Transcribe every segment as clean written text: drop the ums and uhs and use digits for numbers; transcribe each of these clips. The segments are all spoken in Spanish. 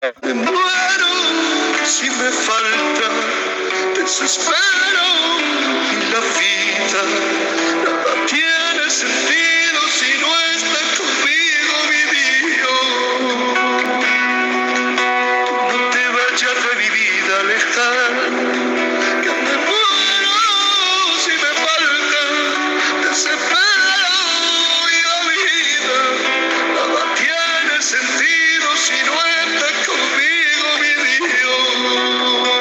Me muero si me falta, desespero y la vida nada tiene sentido si no está conmigo mi Dios. No te vayas de mi vida lejana, que me muero si me falta, desespero y la vida nada tiene sentido si no está conmigo mi Dios.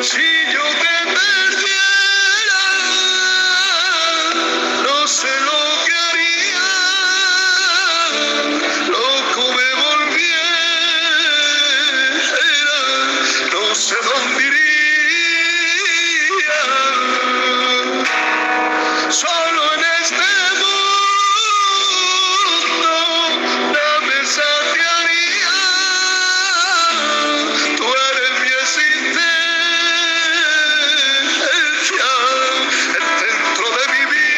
Si yo te perdiera, no sé lo que haría, loco me volviera, no sé dónde iría. Solo en este mundo nada me saciaría. Tú eres mi existencia, el centro de mi vida.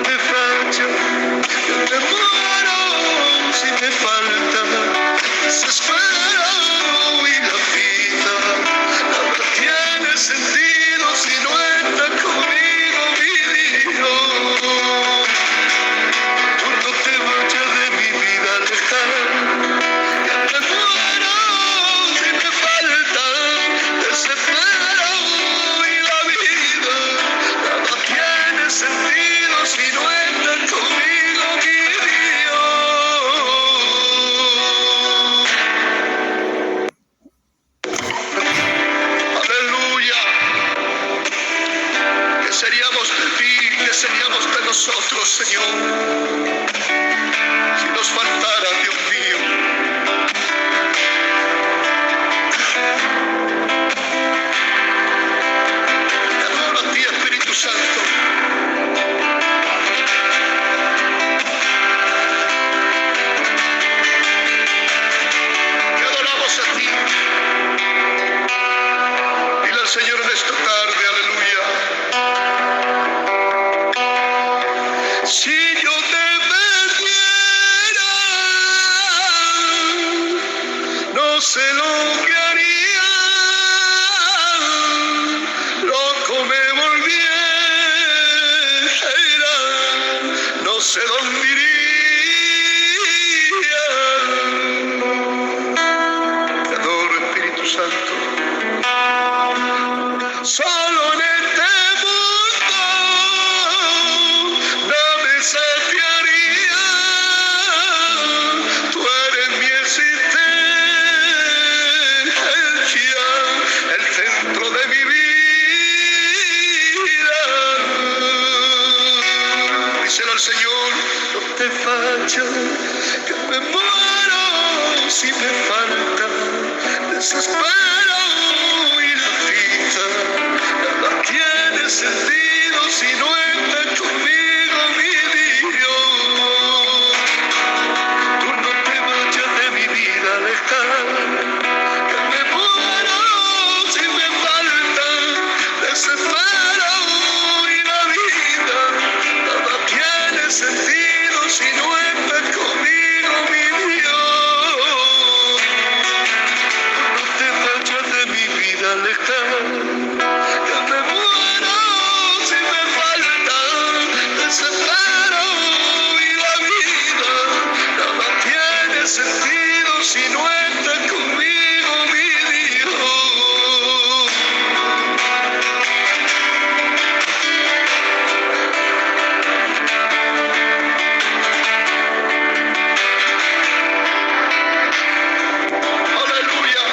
Me falla, me muero si me falta, desespero y la vida nada tiene sentido si no está conmigo mi Dios. Tú no te vayas de mi vida lejana, que me muero si me falta, desespero y la vida nada tiene sentido si no está conmigo mi Dios. Aleluya. ¿Qué seríamos de ti? ¿Qué seríamos de nosotros, Señor, si nos faltara, Dios mío? Te adoro a ti, Espíritu Santo. Te adoramos a ti. Dile al Señor en esta tarde, aleluya. Si yo te perdiera, no sé lo que haría, loco me volviera, no sé dónde iría. Te adoro, Espíritu Santo. Solo en este mundo no me saciaría. Tú eres mi existencia, el centro de mi vida. Díselo al Señor, no te vayas, que me muero si me falta, desespero y la vida nada tiene sentido si no está conmigo mi Dios. Tú no te vayas de mi vida lejana, que me muero si me falta, desespero y la vida nada tiene sentido si no está conmigo mi Dios. No te vayas de mi vida lejana, que me muero si me falta, desespero y la vida nada tiene sentido si no está conmigo mi Dios. Aleluya.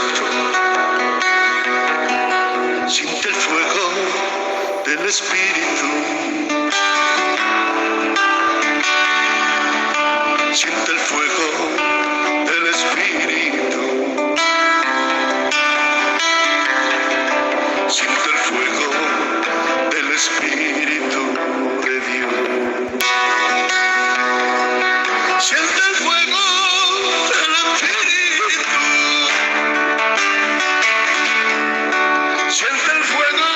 Santo. Siente el fuego del Espíritu. Siente el fuego del Espíritu. Siente el fuego del Espíritu de Dios. Siente el fuego del Espíritu. Siente el fuego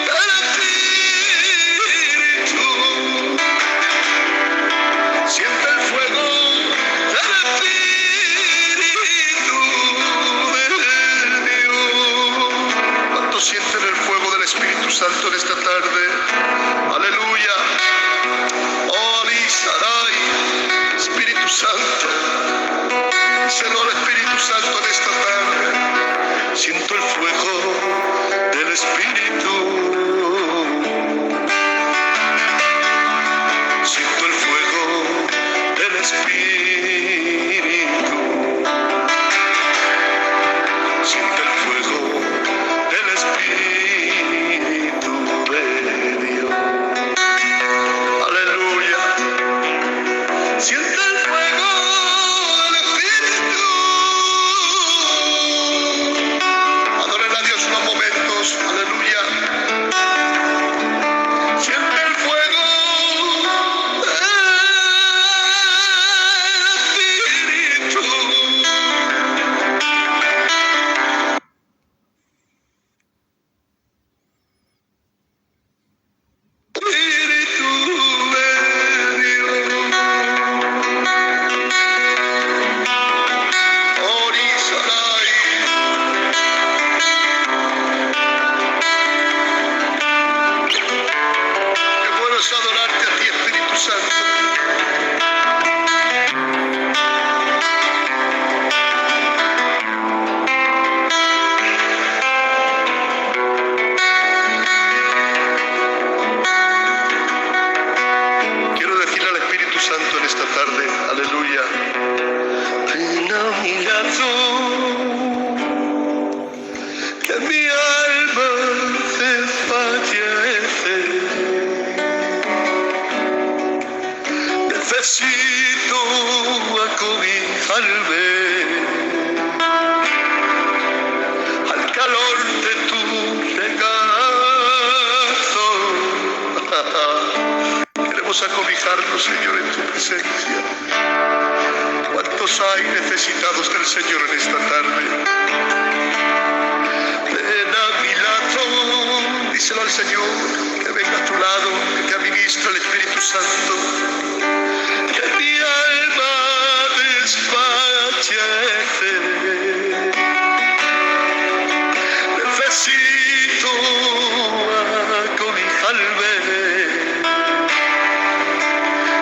del Espíritu. Siente el fuego del Espíritu de Dios. ¿Cuántos sienten el fuego del Espíritu Santo en esta tarde? Aleluya. Oh, Lisaray, Espíritu Santo. Díselo al Espíritu Santo en esta tarde. Siento el fuego del Espíritu. Siento el fuego del Espíritu. Siento el fuego del Espíritu de Dios. Aleluya. Siento el fuego del Espíritu. Adoren a Dios unos momentos. Aleluya. Siente el fuego del Espíritu. Espíritu de Dios. Orizaray. Qué bueno es adorarte a ti, Espíritu Santo. Quiero decirle al Espíritu Santo en esta tarde, aleluya. Ven a mi lado, que mi alma desfallece. Necesito acobijarme al calor de tu regazo. Queremos acobijarnos, Señor, en tu presencia. ¿Cuántos hay necesitados del Señor en esta tarde? Ven a mi lado, díselo al Señor, que venga a tu lado, que te administre el Espíritu Santo. Que mi alma desfallece. Necesito acobijarme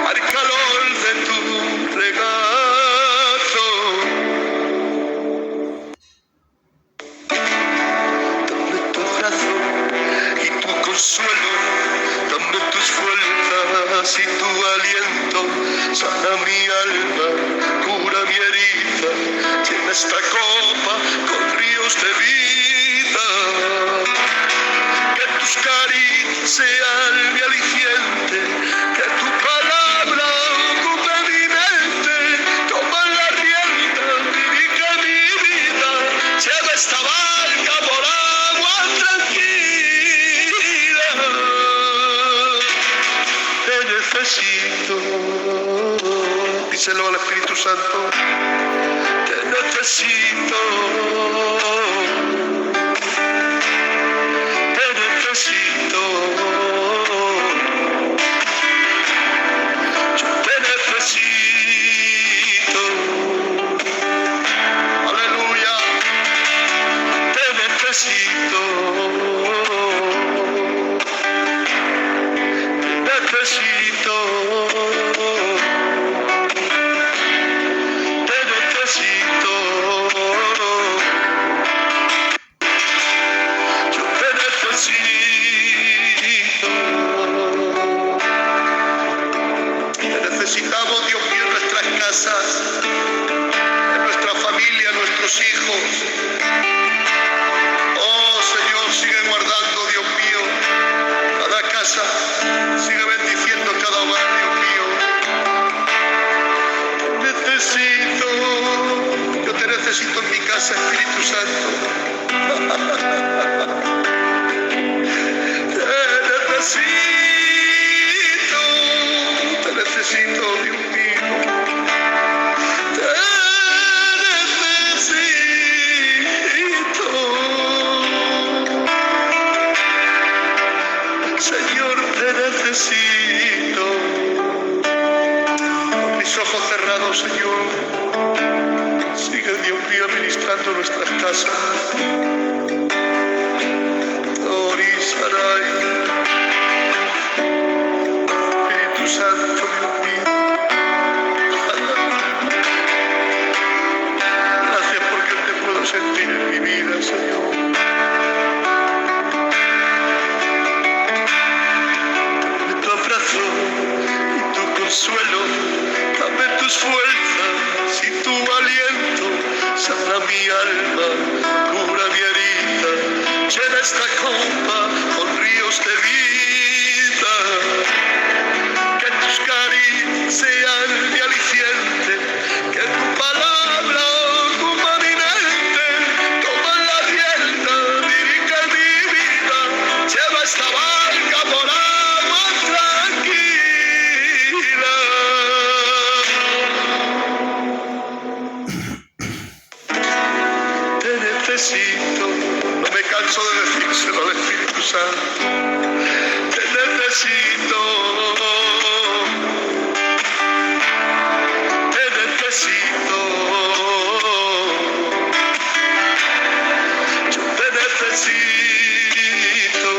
al calor de tu regazo. Dame tu abrazo y tu consuelo. Dame tus fuerzas y tu aliento. Sana mi alma, cura mi herida. Llena esta copa con ríos de vida. Que tus caricias sean mi aliciente. Que tu palabra ocupe mi mente. Toma la rienda, dirige mi vida. Lleva esta barca por agua tranquila. Te necesito. Díselo al Espíritu Santo. Te necesito. Te necesito. Yo te necesito. Aleluya. Te necesito. Te necesito. Te necesito. Yo te necesito. Te necesitamos, Dios mío, en nuestras casas, en nuestra familia, en nuestros hijos. Te necesito, Dios mío. Te necesito. Señor, te necesito. Con mis ojos cerrados, Señor, sigue, Dios mío, ministrando nuestras casas. Espíritu Santo, Dios mío. Gracias porque te puedo sentir en mi vida, Señor. Dame tu abrazo y tu consuelo, dame tus fuerzas y tu aliento, sana mi alma, cura mi herida, llena esta copa con ríos de vida, que tus caricias sean mi aliciente, que tu palabra como mi mente, toma la rienda, dirige mi vida, lleva esta barca por agua tranquila. Te necesito, no me canso de decírselo al Espíritu Santo. Te necesito. Te necesito. Yo te necesito.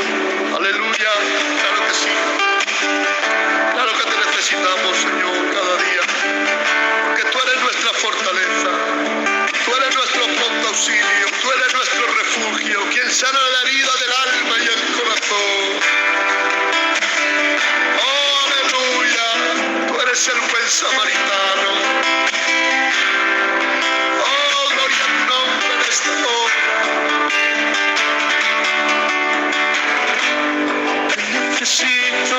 Aleluya. Claro que sí. Claro que te necesitamos, Señor, cada día. Porque tú eres nuestra fortaleza. Tú eres nuestro pronto auxilio, tú eres nuestro refugio, quien sana la herida del alma y el corazón. Oh, aleluya, tú eres el buen samaritano. Oh, gloria a tu nombre en esta hora. Te necesito.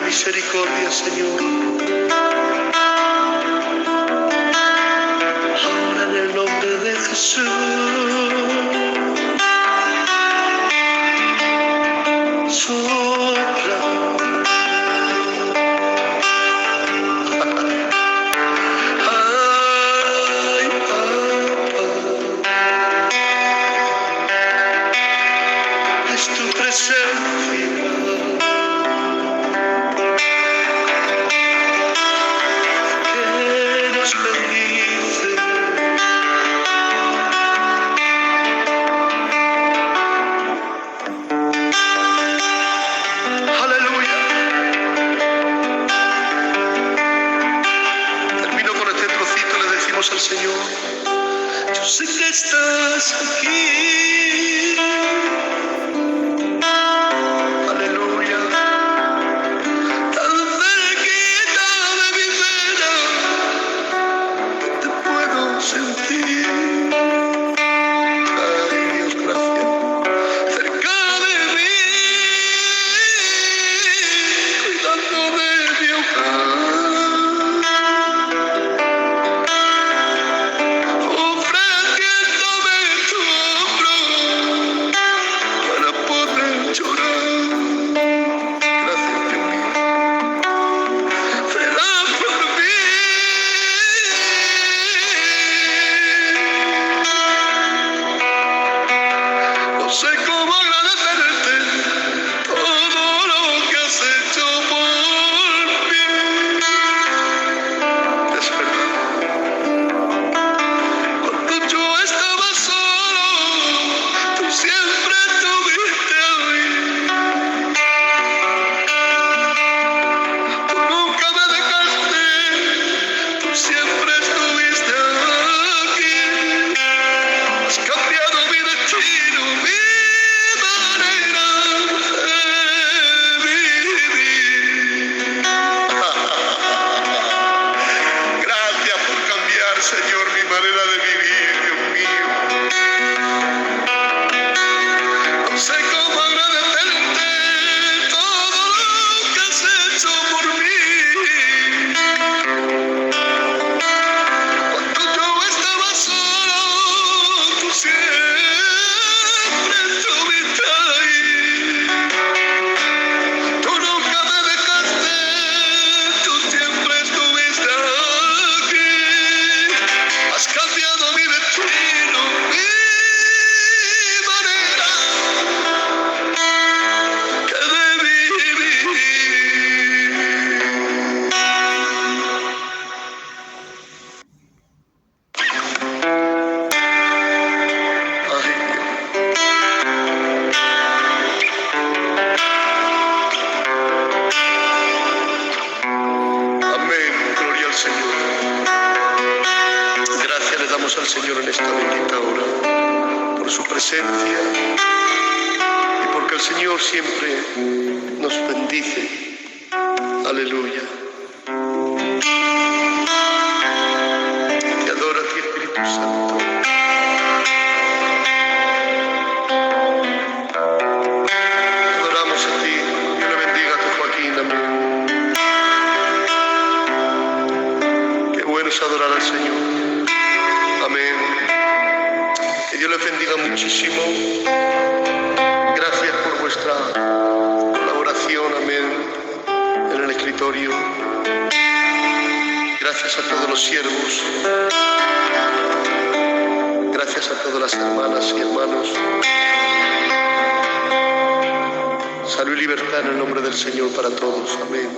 Misericordia, Señor. Ahora en el nombre de Jesús. Sopla. Ay, Papá. Es tu presencia. Al Señor, yo sé que estás aquí. Aleluya. presencia y porque el Señor siempre nos bendice. Aleluya. Te adoro a ti, Espíritu Santo. Te adoramos a ti. Dios le bendiga a tu Joaquín. Amén. Qué bueno es adorar al Señor. Amén. Que Dios les bendiga muchísimo. Gracias por vuestra colaboración, amén, en el escritorio. Gracias a todos los siervos. Gracias a todas las hermanas y hermanos. Salud y libertad en el nombre del Señor para todos. Amén.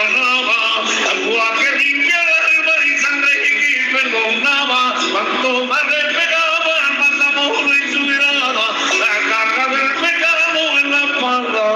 derramaba, agua que limpia el alma y sangre que perdonaba. Cuanto más le pegaba, más amor y su mirada, la carga del pecado en la espalda.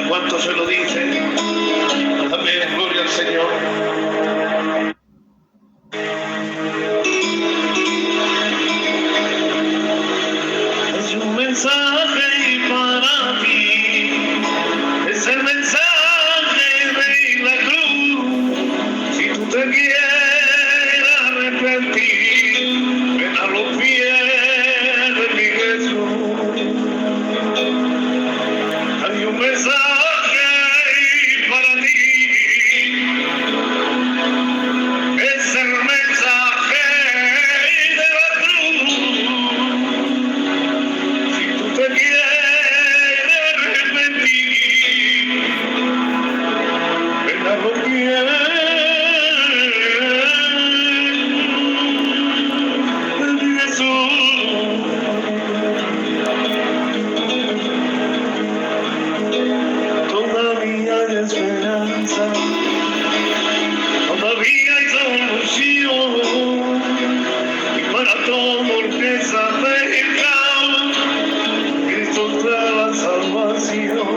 ¿Cuánto se lo dice? Amén, gloria al Señor. Es un mensaje para ti, es el mensaje de la cruz. Si tú te quieres arrepentir, ven a los pies de mi Jesús. Hay un mensaje para ti, es el mensaje de la cruz. Si tú te quieres arrepentir, ven a los pies de Jesús. Todavía hay esperanza, todavía hay solución, y para todo el que se acerca, Cristo trae la salvación.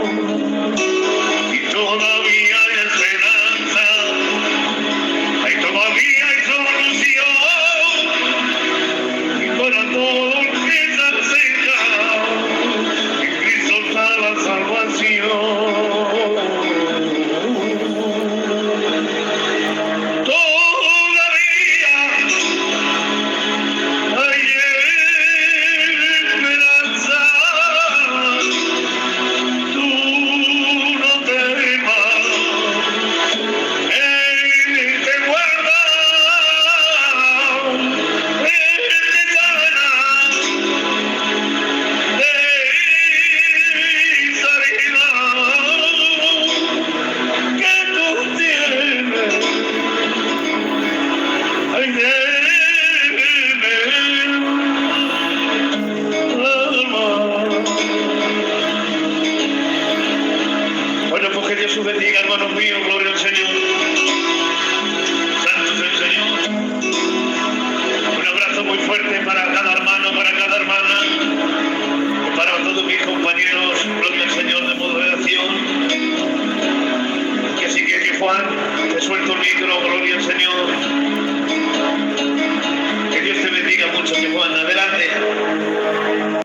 Y todavía hay esperanza, todavía hay solución, y para todo el que se acerca, Cristo trae la salvación. Jesús bendiga, hermanos míos, gloria al Señor. Santo es el Señor. Un abrazo muy fuerte para cada hermano, para cada hermana, y para todos mis compañeros, gloria al Señor de moderación. Y así que Juan, te suelto el micro, gloria al Señor. Que Dios te bendiga mucho, mi Juan, adelante.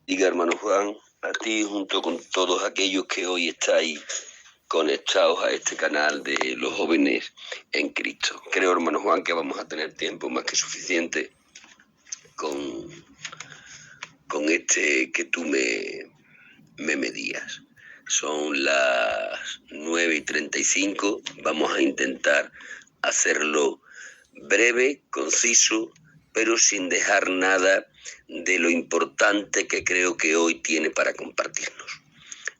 Diga, hermano Juan, a ti junto con todos aquellos que hoy estáis conectados a este canal de los jóvenes en Cristo. Creo, hermano Juan, que vamos a tener tiempo más que suficiente con este que tú me medías. Son las 9:35, vamos a intentar hacerlo breve, conciso, pero sin dejar nada de lo importante que creo que hoy tiene para compartirnos.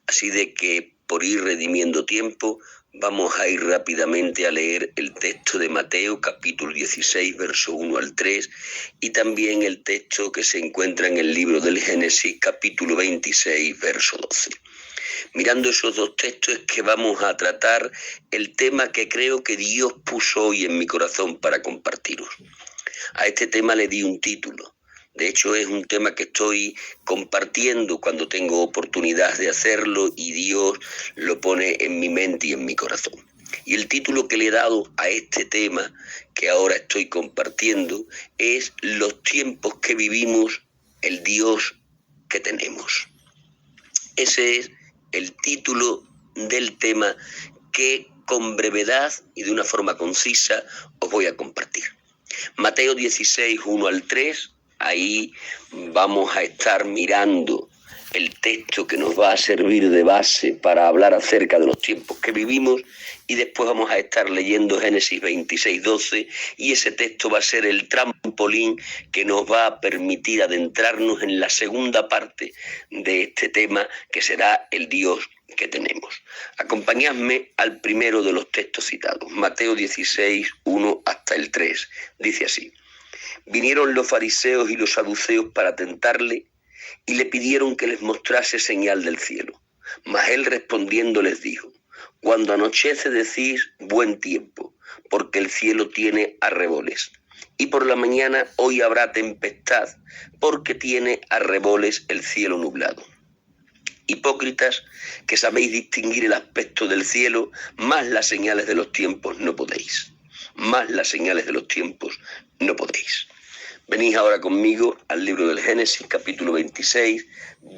Así de que, por ir redimiendo tiempo, vamos a ir rápidamente a leer el texto de Mateo, capítulo 16, verso 1 al 3, y también el texto que se encuentra en el libro del Génesis, capítulo 26, verso 12. Mirando esos dos textos es que vamos a tratar el tema que creo que Dios puso hoy en mi corazón para compartiros. A este tema le di un título. De hecho, es un tema que estoy compartiendo cuando tengo oportunidad de hacerlo y Dios lo pone en mi mente y en mi corazón. Y el título que le he dado a este tema que ahora estoy compartiendo es Los tiempos que vivimos, el Dios que tenemos. Ese es el título del tema que con brevedad y de una forma concisa os voy a compartir. Mateo 16, 1 al 3, ahí vamos a estar mirando el texto que nos va a servir de base para hablar acerca de los tiempos que vivimos, y después vamos a estar leyendo Génesis 26, 12, y ese texto va a ser el trampolín que nos va a permitir adentrarnos en la segunda parte de este tema, que será el Dios que tenemos. Acompañadme al primero de los textos citados, Mateo 16, 1 hasta el 3. Dice así: Vinieron los fariseos y los saduceos para tentarle, y le pidieron que les mostrase señal del cielo. Mas él respondiendo les dijo: Cuando anochece decís buen tiempo, porque el cielo tiene arreboles. Y por la mañana hoy habrá tempestad, porque tiene arreboles el cielo nublado. Hipócritas, que sabéis distinguir el aspecto del cielo, más las señales de los tiempos no podéis. Más las señales de los tiempos no podéis. Venid ahora conmigo al libro del Génesis, capítulo 26,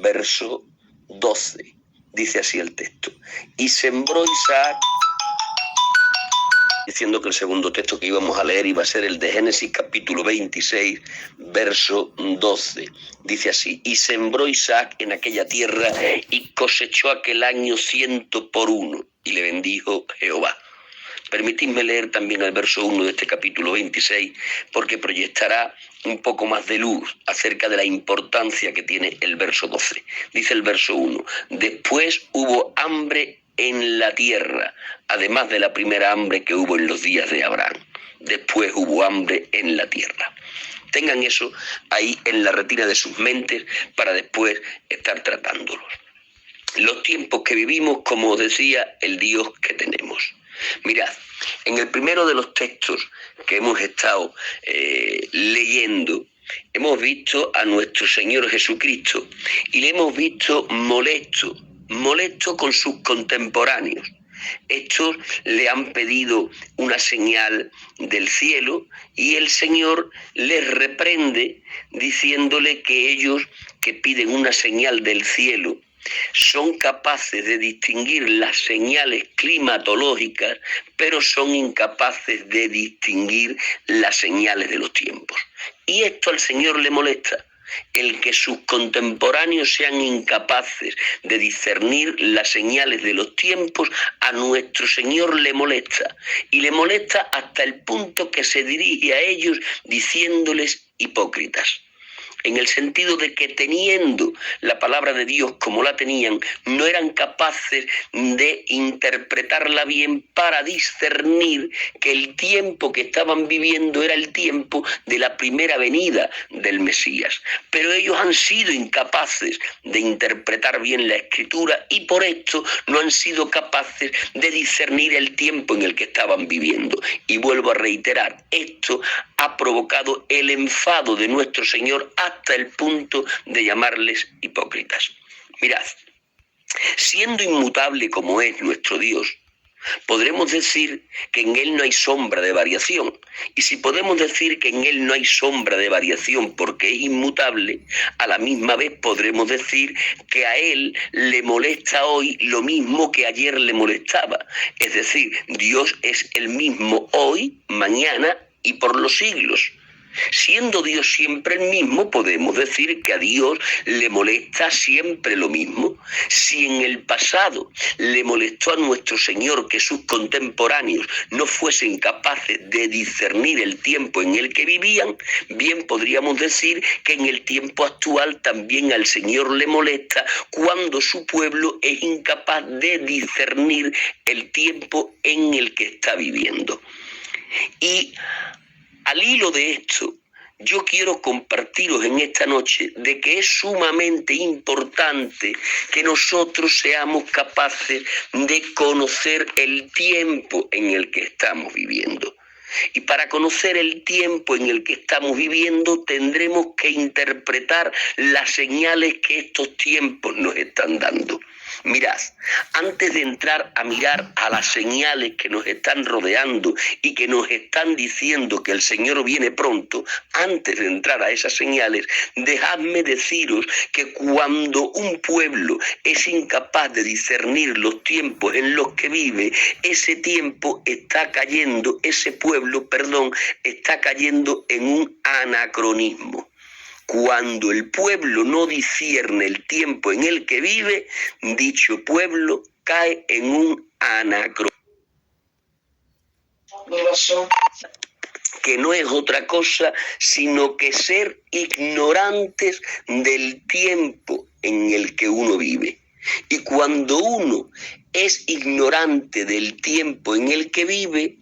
verso 12. Dice así el texto: Y sembró Isaac, diciendo que el segundo texto que íbamos a leer iba a ser el de Génesis capítulo 26, verso 12. Dice así: Y sembró Isaac en aquella tierra y cosechó aquel año 100 por 1, y le bendijo Jehová. Permitidme leer también el verso 1 de este capítulo 26, porque proyectará un poco más de luz acerca de la importancia que tiene el verso 12. Dice el verso 1: Después hubo hambre en la tierra, además de la primera hambre que hubo en los días de Abraham. Después hubo hambre en la tierra. Tengan eso ahí en la retina de sus mentes para después estar tratándolos. Los tiempos que vivimos, como os decía, el Dios que tenemos. Mirad, en el primero de los textos que hemos estado leyendo, hemos visto a nuestro Señor Jesucristo y le hemos visto molesto con sus contemporáneos. Estos le han pedido una señal del cielo y el Señor les reprende diciéndole que ellos que piden una señal del cielo son capaces de distinguir las señales climatológicas, pero son incapaces de distinguir las señales de los tiempos. Y esto al Señor le molesta. El que sus contemporáneos sean incapaces de discernir las señales de los tiempos, a nuestro Señor le molesta. Y le molesta hasta el punto que se dirige a ellos diciéndoles hipócritas. en el sentido de que teniendo la palabra de Dios como la tenían, no eran capaces de interpretarla bien para discernir que el tiempo que estaban viviendo era el tiempo de la primera venida del Mesías. Pero ellos han sido incapaces de interpretar bien la Escritura y por esto no han sido capaces de discernir el tiempo en el que estaban viviendo. Y vuelvo a reiterar, esto ha provocado el enfado de nuestro Señor hasta el punto de llamarles hipócritas. Mirad, siendo inmutable como es nuestro Dios, podremos decir que en Él no hay sombra de variación. Y si podemos decir que en Él no hay sombra de variación porque es inmutable, a la misma vez podremos decir que a Él le molesta hoy lo mismo que ayer le molestaba. Es decir, Dios es el mismo hoy, mañana y por los siglos. Siendo Dios siempre el mismo, podemos decir que a Dios le molesta siempre lo mismo. Si en el pasado le molestó a nuestro Señor que sus contemporáneos no fuesen capaces de discernir el tiempo en el que vivían, bien podríamos decir que en el tiempo actual también al Señor le molesta cuando su pueblo es incapaz de discernir el tiempo en el que está viviendo. Y al hilo de esto, yo quiero compartiros en esta noche de que es sumamente importante que nosotros seamos capaces de conocer el tiempo en el que estamos viviendo. Y para conocer el tiempo en el que estamos viviendo tendremos que interpretar las señales que estos tiempos nos están dando. Mirad, antes de entrar a mirar a las señales que nos están rodeando y que nos están diciendo que el Señor viene pronto, antes de entrar a esas señales, dejadme deciros que cuando un pueblo es incapaz de discernir los tiempos en los que vive, ese pueblo está cayendo en un anacronismo. Cuando el pueblo no discierne el tiempo en el que vive, dicho pueblo cae en un anacronismo, que no es otra cosa sino que ser ignorantes del tiempo en el que uno vive. Y cuando uno es ignorante del tiempo en el que vive,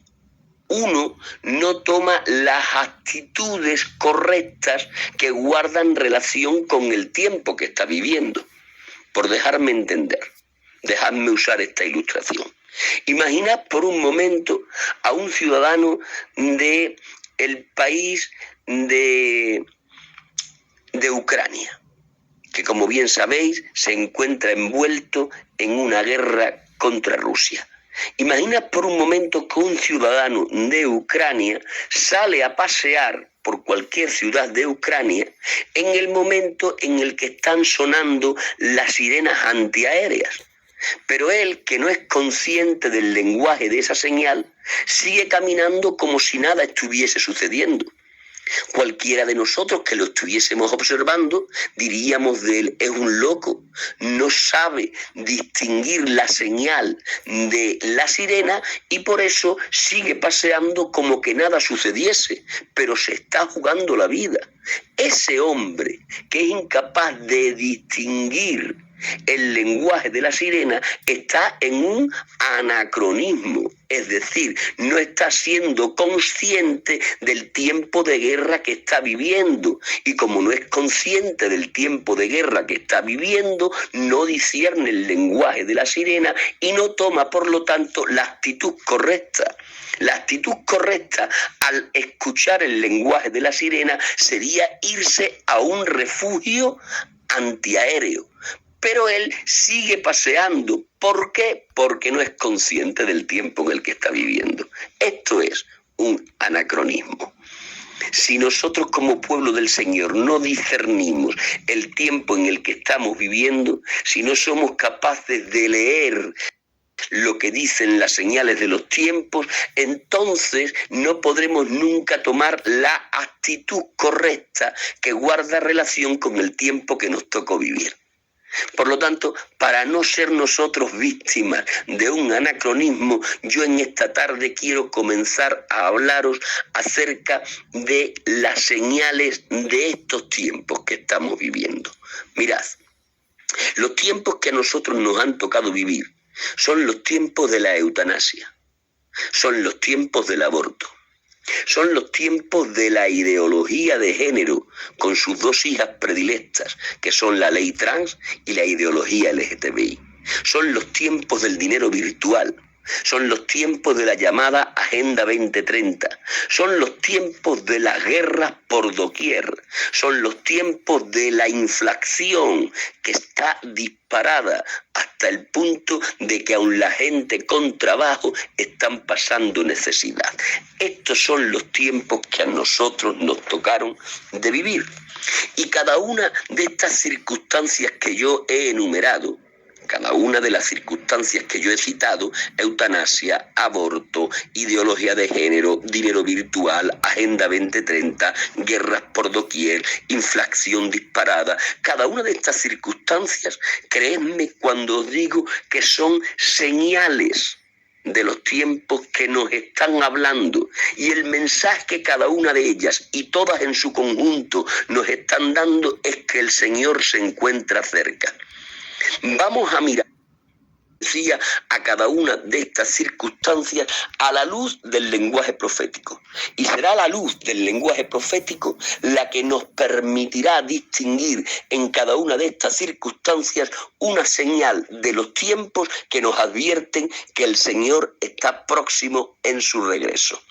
uno no toma las actitudes correctas que guardan relación con el tiempo que está viviendo. Por dejarme entender, dejadme usar esta ilustración. Imaginad por un momento a un ciudadano del país de Ucrania, que como bien sabéis se encuentra envuelto en una guerra contra Rusia. Imagina por un momento que un ciudadano de Ucrania sale a pasear por cualquier ciudad de Ucrania en el momento en el que están sonando las sirenas antiaéreas. Pero él, que no es consciente del lenguaje de esa señal, sigue caminando como si nada estuviese sucediendo. Cualquiera de nosotros que lo estuviésemos observando diríamos de él: es un loco, no sabe distinguir la señal de la sirena y por eso sigue paseando como que nada sucediese, pero se está jugando la vida. Ese hombre que es incapaz de distinguir el lenguaje de la sirena está en un anacronismo, es decir, no está siendo consciente del tiempo de guerra que está viviendo, y como no es consciente del tiempo de guerra que está viviendo, no discierne el lenguaje de la sirena y no toma, por lo tanto, la actitud correcta. La actitud correcta al escuchar el lenguaje de la sirena sería irse a un refugio antiaéreo. Pero él sigue paseando. ¿Por qué? Porque no es consciente del tiempo en el que está viviendo. Esto es un anacronismo. Si nosotros como pueblo del Señor no discernimos el tiempo en el que estamos viviendo, si no somos capaces de leer lo que dicen las señales de los tiempos, entonces no podremos nunca tomar la actitud correcta que guarda relación con el tiempo que nos tocó vivir. Por lo tanto, para no ser nosotros víctimas de un anacronismo, yo en esta tarde quiero comenzar a hablaros acerca de las señales de estos tiempos que estamos viviendo. Mirad, los tiempos que a nosotros nos han tocado vivir son los tiempos de la eutanasia, son los tiempos del aborto. Son los tiempos de la ideología de género, con sus dos hijas predilectas, que son la ley trans y la ideología LGTBI. Son los tiempos del dinero virtual. Son los tiempos de la llamada Agenda 2030. Son los tiempos de las guerras por doquier. Son los tiempos de la inflación que está disparada hasta el punto de que aun la gente con trabajo están pasando necesidad. Estos son los tiempos que a nosotros nos tocaron de vivir. Y cada una de estas circunstancias que yo he enumerado, cada una de las circunstancias que yo he citado, eutanasia, aborto, ideología de género, dinero virtual, Agenda 2030, guerras por doquier, inflación disparada, cada una de estas circunstancias, créanme cuando os digo que son señales de los tiempos que nos están hablando, y el mensaje que cada una de ellas y todas en su conjunto nos están dando es que el Señor se encuentra cerca. Vamos a mirar, decía, a cada una de estas circunstancias a la luz del lenguaje profético. Y será la luz del lenguaje profético la que nos permitirá distinguir en cada una de estas circunstancias una señal de los tiempos que nos advierten que el Señor está próximo en su regreso.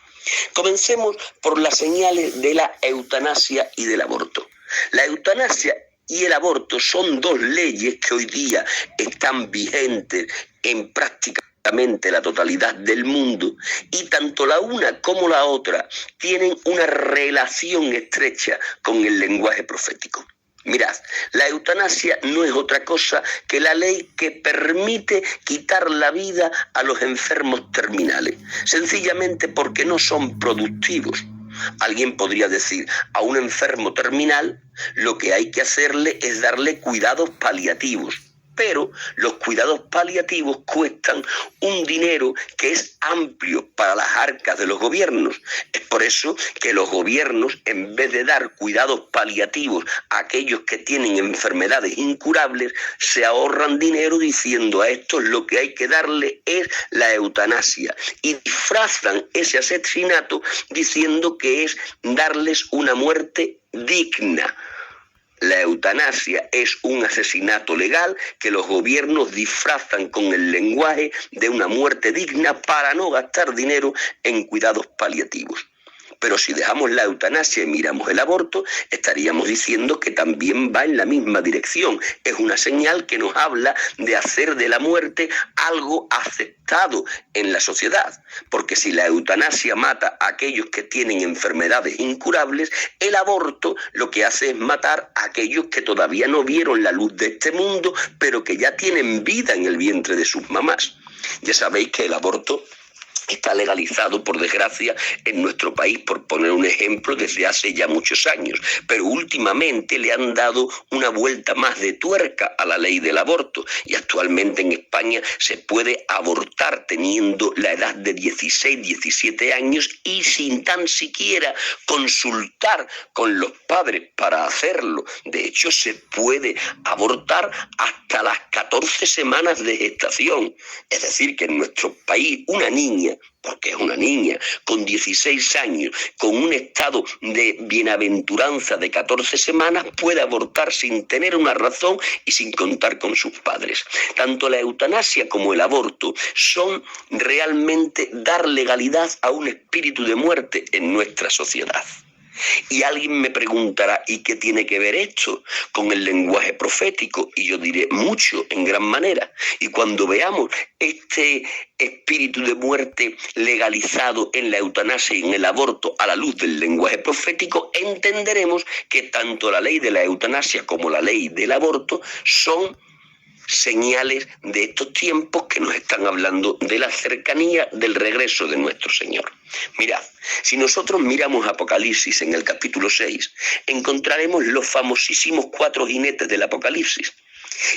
Comencemos por las señales de la eutanasia y del aborto. La eutanasia y el aborto son dos leyes que hoy día están vigentes en prácticamente la totalidad del mundo, y tanto la una como la otra tienen una relación estrecha con el lenguaje profético. Mirad, la eutanasia no es otra cosa que la ley que permite quitar la vida a los enfermos terminales, sencillamente porque no son productivos. Alguien podría decir, a un enfermo terminal lo que hay que hacerle es darle cuidados paliativos. Pero los cuidados paliativos cuestan un dinero que es amplio para las arcas de los gobiernos. Es por eso que los gobiernos, en vez de dar cuidados paliativos a aquellos que tienen enfermedades incurables, se ahorran dinero diciendo a estos lo que hay que darle es la eutanasia. Y disfrazan ese asesinato diciendo que es darles una muerte digna. La eutanasia es un asesinato legal que los gobiernos disfrazan con el lenguaje de una muerte digna para no gastar dinero en cuidados paliativos. Pero si dejamos la eutanasia y miramos el aborto, estaríamos diciendo que también va en la misma dirección. Es una señal que nos habla de hacer de la muerte algo aceptado en la sociedad. Porque si la eutanasia mata a aquellos que tienen enfermedades incurables, el aborto lo que hace es matar a aquellos que todavía no vieron la luz de este mundo, pero que ya tienen vida en el vientre de sus mamás. Ya sabéis que el aborto está legalizado, por desgracia, en nuestro país, por poner un ejemplo, desde hace ya muchos años. Pero últimamente le han dado una vuelta más de tuerca a la ley del aborto. Y actualmente en España se puede abortar teniendo la edad de 16, 17 años y sin tan siquiera consultar con los padres para hacerlo. De hecho, se puede abortar hasta las 14 semanas de gestación. Es decir, que en nuestro país una niña, porque es una niña, con 16 años, con un estado de bienaventuranza de 14 semanas, puede abortar sin tener una razón y sin contar con sus padres. Tanto la eutanasia como el aborto son realmente dar legalidad a un espíritu de muerte en nuestra sociedad. Y alguien me preguntará, ¿y qué tiene que ver esto con el lenguaje profético? Y yo diré mucho, en gran manera. Y cuando veamos este espíritu de muerte legalizado en la eutanasia y en el aborto a la luz del lenguaje profético, entenderemos que tanto la ley de la eutanasia como la ley del aborto son señales de estos tiempos que nos están hablando de la cercanía del regreso de nuestro Señor. Mirad, si nosotros miramos Apocalipsis en el capítulo 6, encontraremos los famosísimos 4 jinetes del Apocalipsis.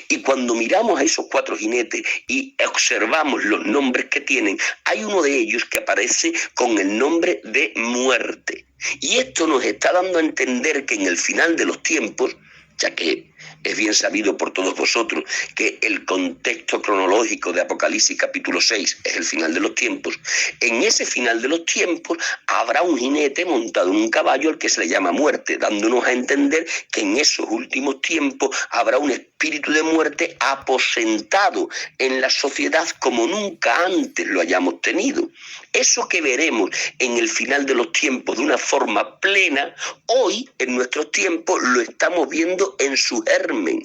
Y cuando miramos a esos 4 jinetes y observamos los nombres que tienen, hay uno de ellos que aparece con el nombre de muerte. Y esto nos está dando a entender que en el final de los tiempos, ya que es bien sabido por todos vosotros que el contexto cronológico de Apocalipsis capítulo 6 es el final de los tiempos, en ese final de los tiempos habrá un jinete montado en un caballo al que se le llama muerte, dándonos a entender que en esos últimos tiempos habrá un espíritu de muerte aposentado en la sociedad como nunca antes lo hayamos tenido. Eso que veremos en el final de los tiempos de una forma plena, hoy en nuestros tiempos lo estamos viendo en su germen.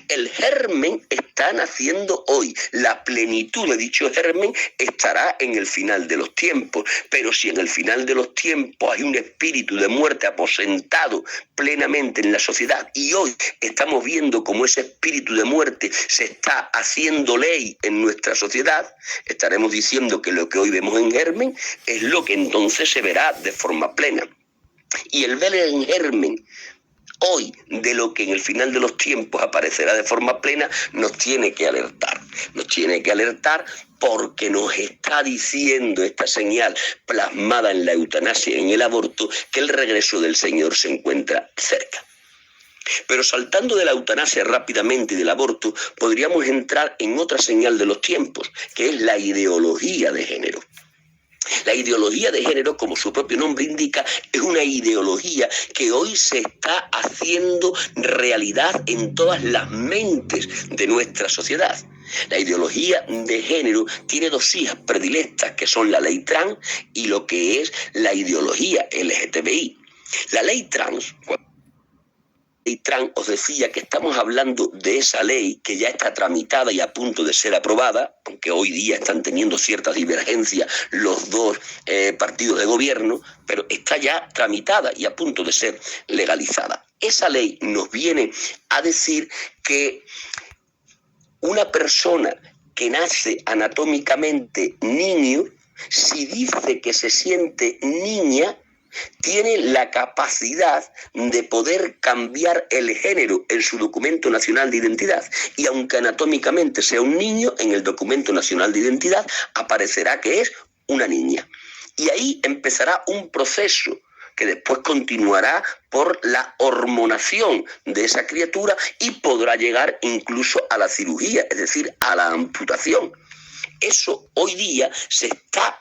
El germen está naciendo hoy. La plenitud de dicho germen estará en el final de los tiempos. Pero si en el final de los tiempos hay un espíritu de muerte aposentado plenamente en la sociedad y hoy estamos viendo cómo ese espíritu de muerte se está haciendo ley en nuestra sociedad, estaremos diciendo que lo que hoy vemos en germen es lo que entonces se verá de forma plena. Y el ver en germen hoy de lo que en el final de los tiempos aparecerá de forma plena nos tiene que alertar. Nos tiene que alertar porque nos está diciendo esta señal plasmada en la eutanasia y en el aborto que el regreso del Señor se encuentra cerca. Pero saltando de la eutanasia rápidamente y del aborto, podríamos entrar en otra señal de los tiempos, que es la ideología de género. La ideología de género, como su propio nombre indica, es una ideología que hoy se está haciendo realidad en todas las mentes de nuestra sociedad. La ideología de género tiene 2 hijas predilectas, que son la ley trans y lo que es la ideología LGTBI. La ley trans os decía que estamos hablando de esa ley que ya está tramitada y a punto de ser aprobada, aunque hoy día están teniendo ciertas divergencias los 2 partidos de gobierno, pero está ya tramitada y a punto de ser legalizada. Esa ley nos viene a decir que una persona que nace anatómicamente niño, si dice que se siente niña, tiene la capacidad de poder cambiar el género en su documento nacional de identidad. Y aunque anatómicamente sea un niño, en el documento nacional de identidad aparecerá que es una niña. Y ahí empezará un proceso que después continuará por la hormonación de esa criatura y podrá llegar incluso a la cirugía, es decir, a la amputación. Eso hoy día se está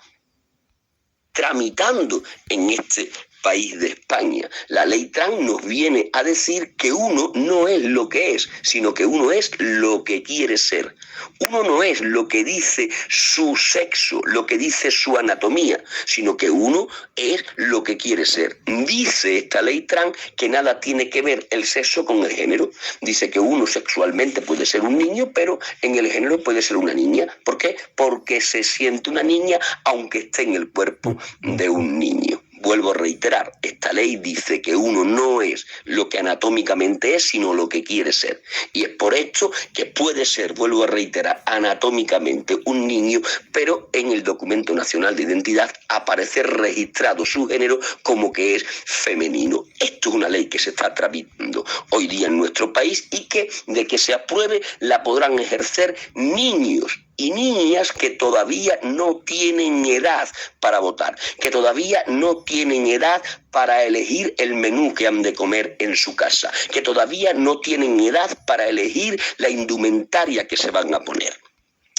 tramitando en este país de España. La ley trans nos viene a decir que uno no es lo que es, sino que uno es lo que quiere ser. Uno no es lo que dice su sexo, lo que dice su anatomía, sino que uno es lo que quiere ser. Dice esta ley trans que nada tiene que ver el sexo con el género. Dice que uno sexualmente puede ser un niño, pero en el género puede ser una niña. ¿Por qué? Porque se siente una niña aunque esté en el cuerpo de un niño. Vuelvo a reiterar, esta ley dice que uno no es lo que anatómicamente es, sino lo que quiere ser. Y es por esto que puede ser, vuelvo a reiterar, anatómicamente un niño, pero en el documento nacional de identidad aparece registrado su género como que es femenino. Esto es una ley que se está tramitando hoy día en nuestro país y que, de que se apruebe, la podrán ejercer niños y niñas que todavía no tienen edad para votar, que todavía no tienen edad para elegir el menú que han de comer en su casa, que todavía no tienen edad para elegir la indumentaria que se van a poner.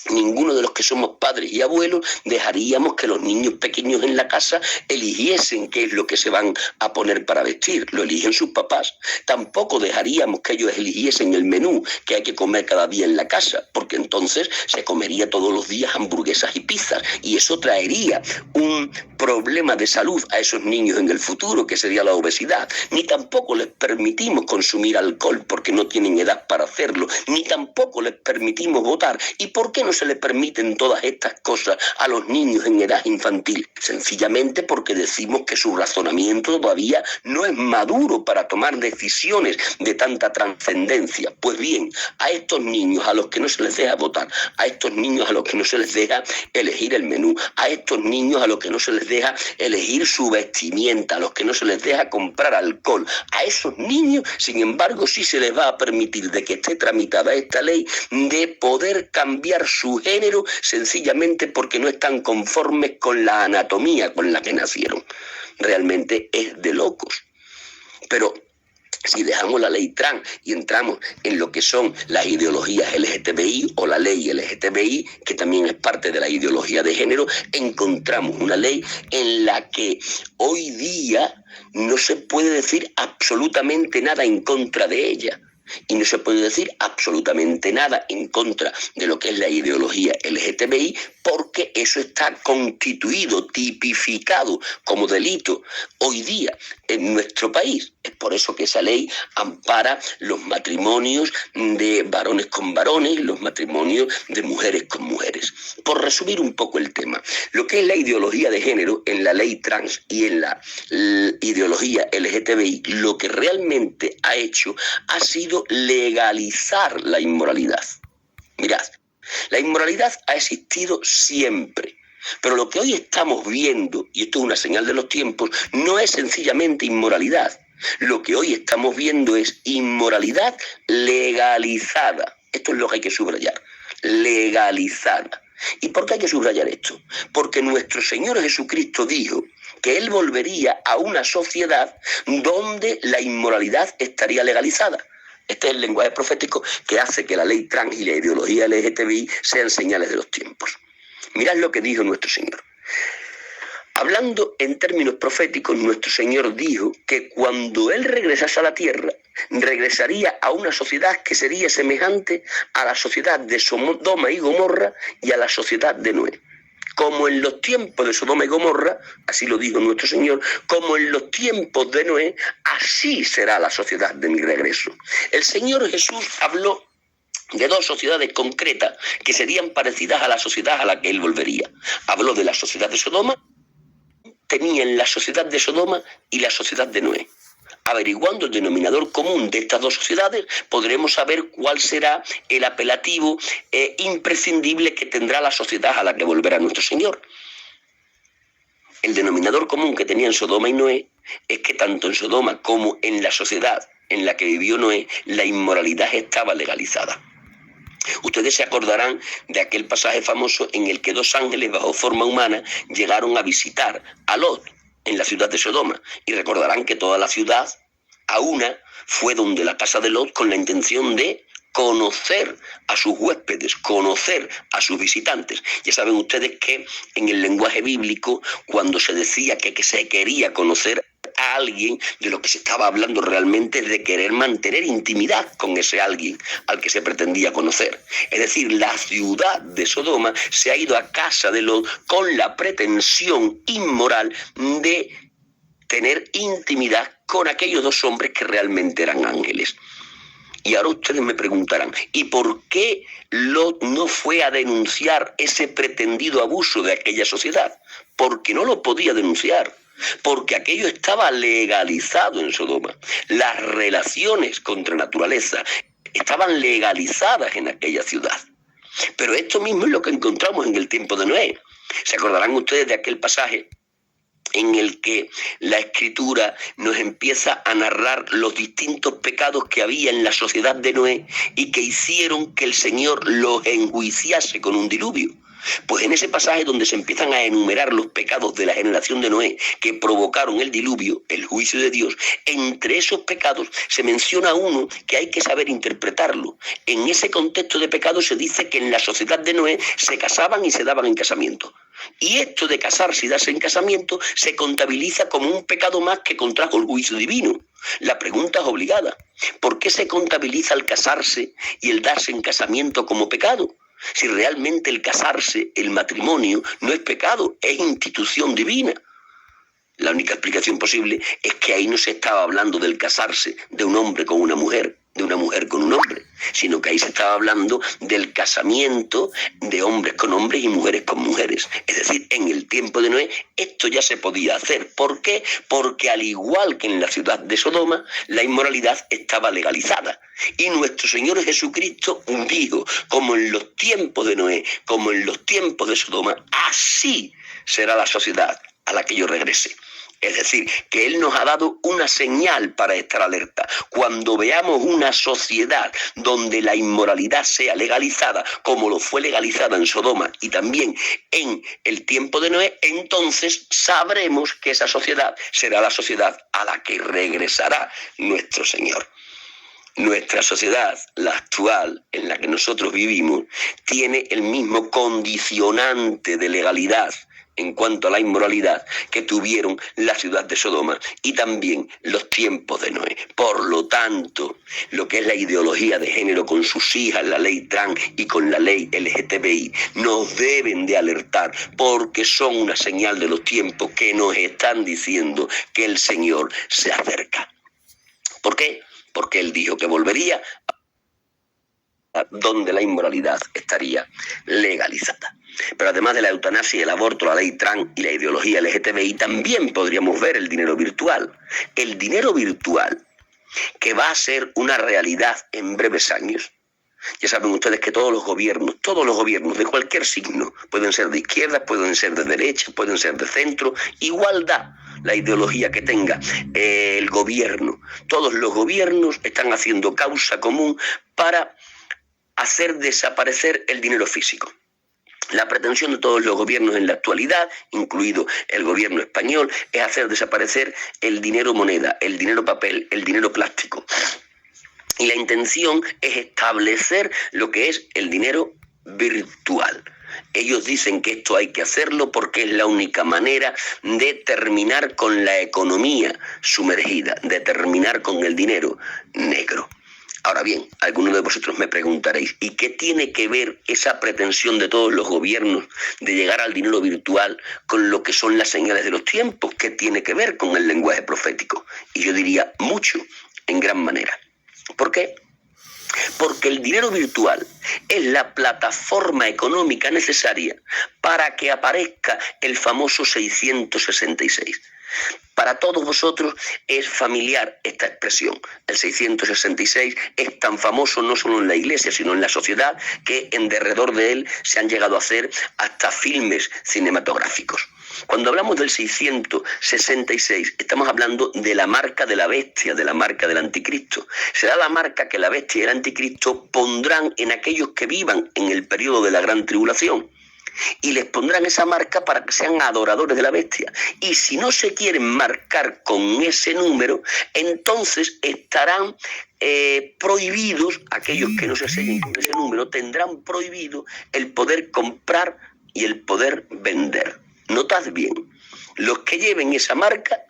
Ninguno de los que somos padres y abuelos dejaríamos que los niños pequeños en la casa eligiesen qué es lo que se van a poner para vestir. Lo eligen sus papás. Tampoco dejaríamos que ellos eligiesen el menú que hay que comer cada día en la casa, porque entonces se comería todos los días hamburguesas y pizzas, y eso traería un problema de salud a esos niños en el futuro, que sería la obesidad. Ni tampoco les permitimos consumir alcohol porque no tienen edad para hacerlo, ni tampoco les permitimos votar. ¿Y por qué no se se le permiten todas estas cosas a los niños en edad infantil? Sencillamente porque decimos que su razonamiento todavía no es maduro para tomar decisiones de tanta trascendencia. Pues bien, a estos niños a los que no se les deja votar, a estos niños a los que no se les deja elegir el menú, a estos niños a los que no se les deja elegir su vestimenta, a los que no se les deja comprar alcohol, a esos niños, sin embargo, sí se les va a permitir de que esté tramitada esta ley de poder cambiar su género sencillamente porque no están conformes con la anatomía con la que nacieron. Realmente es de locos. Pero si dejamos la ley trans y entramos en lo que son las ideologías LGTBI o la ley LGTBI, que también es parte de la ideología de género, encontramos una ley en la que hoy día no se puede decir absolutamente nada en contra de ella. Y no se puede decir absolutamente nada en contra de lo que es la ideología LGTBI porque eso está constituido, tipificado como delito hoy día en nuestro país. Es por eso que esa ley ampara los matrimonios de varones con varones, los matrimonios de mujeres con mujeres. Por resumir un poco el tema, lo que es la ideología de género en la ley trans y en la ideología LGTBI, lo que realmente ha hecho ha sido legalizar la inmoralidad. Mirad, la inmoralidad ha existido siempre, pero lo que hoy estamos viendo, y esto es una señal de los tiempos, no es sencillamente inmoralidad. Lo que hoy estamos viendo es inmoralidad legalizada. Esto es lo que hay que subrayar, legalizada. ¿Y por qué hay que subrayar esto? Porque nuestro Señor Jesucristo dijo que Él volvería a una sociedad donde la inmoralidad estaría legalizada. Este es el lenguaje profético que hace que la ley trans y la ideología LGTBI sean señales de los tiempos. Mirad lo que dijo nuestro Señor. Hablando en términos proféticos, nuestro Señor dijo que cuando Él regresase a la tierra, regresaría a una sociedad que sería semejante a la sociedad de Sodoma y Gomorra y a la sociedad de Noé. Como en los tiempos de Sodoma y Gomorra, así lo dijo nuestro Señor, como en los tiempos de Noé, así será la sociedad de mi regreso. El Señor Jesús habló de dos sociedades concretas que serían parecidas a la sociedad a la que Él volvería. Habló de la sociedad de Sodoma, tenían la sociedad de Sodoma y la sociedad de Noé. Averiguando el denominador común de estas dos sociedades, podremos saber cuál será el apelativo imprescindible que tendrá la sociedad a la que volverá nuestro Señor. El denominador común que tenían Sodoma y Noé es que tanto en Sodoma como en la sociedad en la que vivió Noé, la inmoralidad estaba legalizada. Ustedes se acordarán de aquel pasaje famoso en el que dos ángeles bajo forma humana llegaron a visitar a Lot en la ciudad de Sodoma, y recordarán que toda la ciudad, a una, fue donde la casa de Lot con la intención de conocer a sus huéspedes, conocer a sus visitantes. Ya saben ustedes que en el lenguaje bíblico, cuando se decía que se quería conocer a alguien, de lo que se estaba hablando realmente es de querer mantener intimidad con ese alguien al que se pretendía conocer. Es decir, la ciudad de Sodoma se ha ido a casa de Lot con la pretensión inmoral de tener intimidad con aquellos dos hombres que realmente eran ángeles. Y ahora ustedes me preguntarán, ¿y por qué Lot no fue a denunciar ese pretendido abuso de aquella sociedad? Porque no lo podía denunciar. Porque aquello estaba legalizado en Sodoma. Las relaciones contra naturaleza estaban legalizadas en aquella ciudad. Pero esto mismo es lo que encontramos en el tiempo de Noé. ¿Se acordarán ustedes de aquel pasaje en el que la Escritura nos empieza a narrar los distintos pecados que había en la sociedad de Noé y que hicieron que el Señor los enjuiciase con un diluvio? Pues en ese pasaje donde se empiezan a enumerar los pecados de la generación de Noé que provocaron el diluvio, el juicio de Dios, entre esos pecados se menciona uno que hay que saber interpretarlo. En ese contexto de pecado se dice que en la sociedad de Noé se casaban y se daban en casamiento. Y esto de casarse y darse en casamiento se contabiliza como un pecado más que contrajo el juicio divino. La pregunta es obligada. ¿Por qué se contabiliza el casarse y el darse en casamiento como pecado? Si realmente el casarse, el matrimonio, no es pecado, es institución divina. La única explicación posible es que ahí no se estaba hablando del casarse de un hombre con una mujer, de una mujer con un hombre, sino que ahí se estaba hablando del casamiento de hombres con hombres y mujeres con mujeres. Es decir, en el tiempo de Noé esto ya se podía hacer. ¿Por qué? Porque al igual que en la ciudad de Sodoma, la inmoralidad estaba legalizada. Y nuestro Señor Jesucristo dijo, como en los tiempos de Noé, como en los tiempos de Sodoma, así será la sociedad a la que yo regrese. Es decir, que Él nos ha dado una señal para estar alerta. Cuando veamos una sociedad donde la inmoralidad sea legalizada, como lo fue legalizada en Sodoma y también en el tiempo de Noé, entonces sabremos que esa sociedad será la sociedad a la que regresará nuestro Señor. Nuestra sociedad, la actual en la que nosotros vivimos, tiene el mismo condicionante de legalidad en cuanto a la inmoralidad que tuvieron la ciudad de Sodoma y también los tiempos de Noé. Por lo tanto, lo que es la ideología de género con sus hijas, la ley trans y con la ley LGTBI, nos deben de alertar porque son una señal de los tiempos que nos están diciendo que el Señor se acerca. ¿Por qué? Porque Él dijo que volvería a donde la inmoralidad estaría legalizada. Pero además de la eutanasia y el aborto, la ley trans y la ideología LGTBI, también podríamos ver el dinero virtual. El dinero virtual, que va a ser una realidad en breves años. Ya saben ustedes que todos los gobiernos de cualquier signo, pueden ser de izquierda, pueden ser de derecha, pueden ser de centro, igual da la ideología que tenga el gobierno. Todos los gobiernos están haciendo causa común para hacer desaparecer el dinero físico. La pretensión de todos los gobiernos en la actualidad, incluido el gobierno español, es hacer desaparecer el dinero moneda, el dinero papel, el dinero plástico. Y la intención es establecer lo que es el dinero virtual. Ellos dicen que esto hay que hacerlo porque es la única manera de terminar con la economía sumergida, de terminar con el dinero negro. Ahora bien, algunos de vosotros me preguntaréis, ¿y qué tiene que ver esa pretensión de todos los gobiernos de llegar al dinero virtual con lo que son las señales de los tiempos? ¿Qué tiene que ver con el lenguaje profético? Y yo diría mucho, en gran manera. ¿Por qué? Porque el dinero virtual es la plataforma económica necesaria para que aparezca el famoso 666. Para todos vosotros es familiar esta expresión. El 666 es tan famoso no solo en la iglesia, sino en la sociedad, que en derredor de él se han llegado a hacer hasta filmes cinematográficos. Cuando hablamos del 666, estamos hablando de la marca de la bestia, de la marca del anticristo. Será la marca que la bestia y el anticristo pondrán en aquellos que vivan en el periodo de la gran tribulación. Y les pondrán esa marca para que sean adoradores de la bestia. Y si no se quieren marcar con ese número, entonces estarán prohibidos, aquellos que no se sellen con ese número, tendrán prohibido el poder comprar y el poder vender. Notad bien, los que lleven esa marca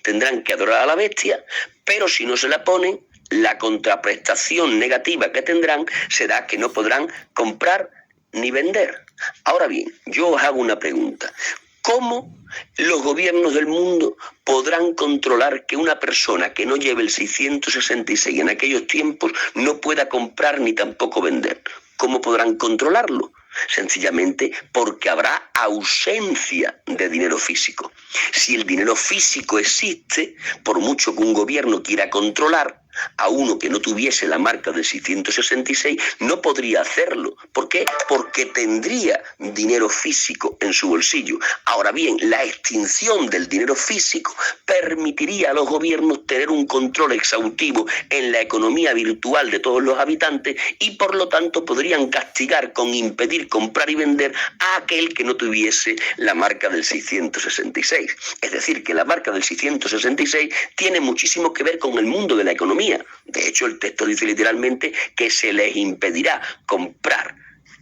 tendrán que adorar a la bestia, pero si no se la ponen, la contraprestación negativa que tendrán será que no podrán comprar ni vender. Ahora bien, yo os hago una pregunta. ¿Cómo los gobiernos del mundo podrán controlar que una persona que no lleve el 666 en aquellos tiempos no pueda comprar ni tampoco vender? ¿Cómo podrán controlarlo? Sencillamente porque habrá ausencia de dinero físico. Si el dinero físico existe, por mucho que un gobierno quiera controlar a uno que no tuviese la marca del 666, no podría hacerlo. ¿Por qué? Porque tendría dinero físico en su bolsillo. Ahora bien, la extinción del dinero físico permitiría a los gobiernos tener un control exhaustivo en la economía virtual de todos los habitantes y por lo tanto podrían castigar con impedir comprar y vender a aquel que no tuviese la marca del 666. Es decir, que la marca del 666 tiene muchísimo que ver con el mundo de la economía. De hecho, el texto dice literalmente que se les impedirá comprar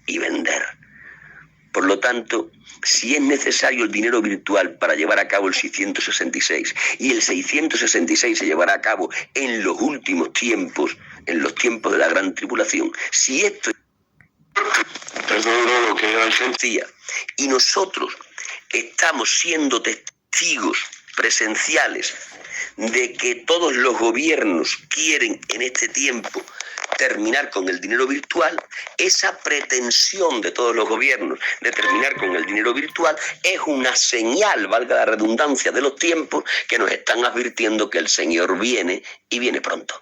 y vender. Por lo tanto, si es necesario el dinero virtual para llevar a cabo el 666 y el 666 se llevará a cabo en los últimos tiempos, en los tiempos de la gran tribulación, si esto es lo que era sencilla y nosotros estamos siendo testigos presenciales de que todos los gobiernos quieren en este tiempo terminar con el dinero virtual, esa pretensión de todos los gobiernos de terminar con el dinero virtual es una señal, valga la redundancia, de los tiempos que nos están advirtiendo que el Señor viene y viene pronto.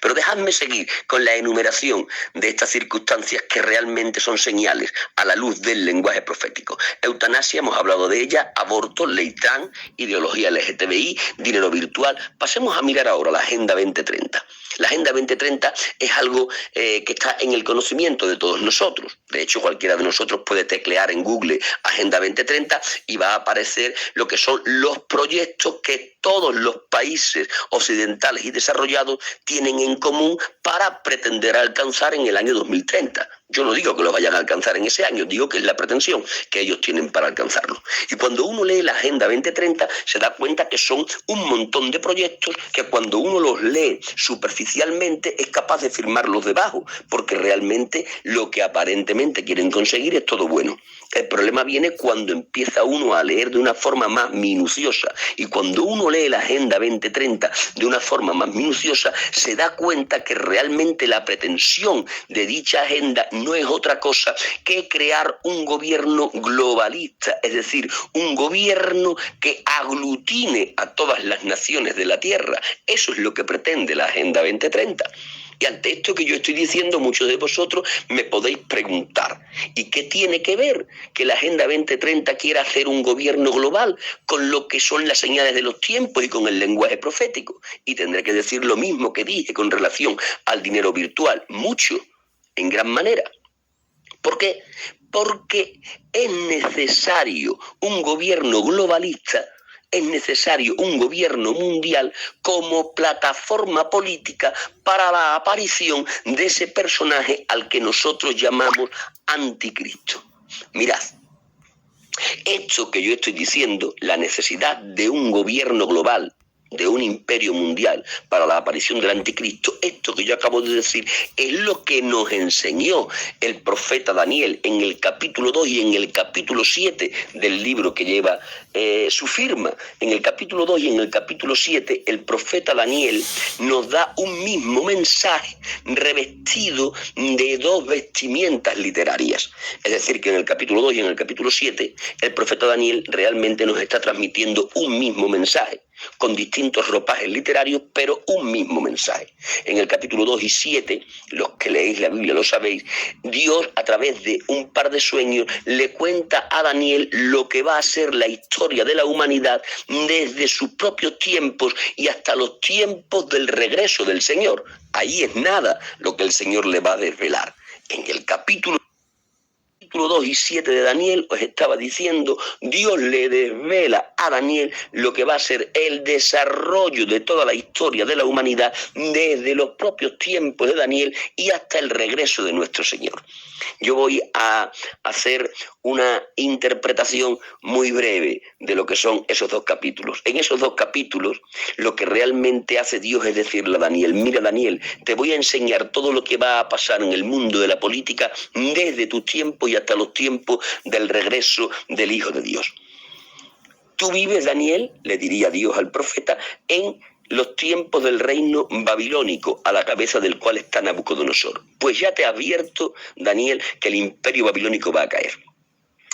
Pero dejadme seguir con la enumeración de estas circunstancias que realmente son señales a la luz del lenguaje profético. Eutanasia, hemos hablado de ella, aborto, ley trans, ideología LGTBI, dinero virtual. Pasemos a mirar ahora la Agenda 2030. La Agenda 2030 es algo que está en el conocimiento de todos nosotros. De hecho, cualquiera de nosotros puede teclear en Google Agenda 2030 y va a aparecer lo que son los proyectos que todos los países occidentales y desarrollados tienen en común para pretender alcanzar en el año 2030. Yo no digo que lo vayan a alcanzar en ese año, digo que es la pretensión que ellos tienen para alcanzarlo. Y cuando uno lee la Agenda 2030 se da cuenta que son un montón de proyectos que cuando uno los lee superficialmente es capaz de firmarlos debajo, porque realmente lo que aparentemente quieren conseguir es todo bueno. El problema viene cuando empieza uno a leer de una forma más minuciosa, y cuando uno lee la Agenda 2030 de una forma más minuciosa se da cuenta que realmente la pretensión de dicha agenda no es otra cosa que crear un gobierno globalista, es decir, un gobierno que aglutine a todas las naciones de la Tierra. Eso es lo que pretende la Agenda 2030. Y ante esto que yo estoy diciendo, muchos de vosotros me podéis preguntar, ¿y qué tiene que ver que la Agenda 2030 quiera hacer un gobierno global con lo que son las señales de los tiempos y con el lenguaje profético? Y tendré que decir lo mismo que dije con relación al dinero virtual, mucho, en gran manera. ¿Por qué? Porque es necesario un gobierno globalista, es necesario un gobierno mundial como plataforma política para la aparición de ese personaje al que nosotros llamamos anticristo. Mirad, esto que yo estoy diciendo, la necesidad de un gobierno global, de un imperio mundial para la aparición del anticristo, esto que yo acabo de decir es lo que nos enseñó el profeta Daniel en el capítulo 2 y en el capítulo 7 del libro que lleva su firma. En el capítulo 2 y en el capítulo 7 el profeta Daniel nos da un mismo mensaje revestido de dos vestimientas literarias. Es decir, que en el capítulo 2 y en el capítulo 7 el profeta Daniel realmente nos está transmitiendo un mismo mensaje, con distintos ropajes literarios, pero un mismo mensaje. En el capítulo 2 y 7, los que leéis la Biblia lo sabéis, Dios a través de un par de sueños le cuenta a Daniel lo que va a ser la historia de la humanidad desde sus propios tiempos y hasta los tiempos del regreso del Señor. Ahí es nada lo que el Señor le va a desvelar. En el capítulo 2 y 7 de Daniel os estaba diciendo, Dios le desvela a Daniel lo que va a ser el desarrollo de toda la historia de la humanidad desde los propios tiempos de Daniel y hasta el regreso de nuestro Señor. Yo voy a hacer una interpretación muy breve de lo que son esos dos capítulos. En esos dos capítulos lo que realmente hace Dios es decirle a Daniel, mira Daniel, te voy a enseñar todo lo que va a pasar en el mundo de la política desde tu tiempo y hasta los tiempos del regreso del Hijo de Dios. Tú vives, Daniel, le diría Dios al profeta, en los tiempos del reino babilónico, a la cabeza del cual está Nabucodonosor. Pues ya te advierto, Daniel, que el imperio babilónico va a caer.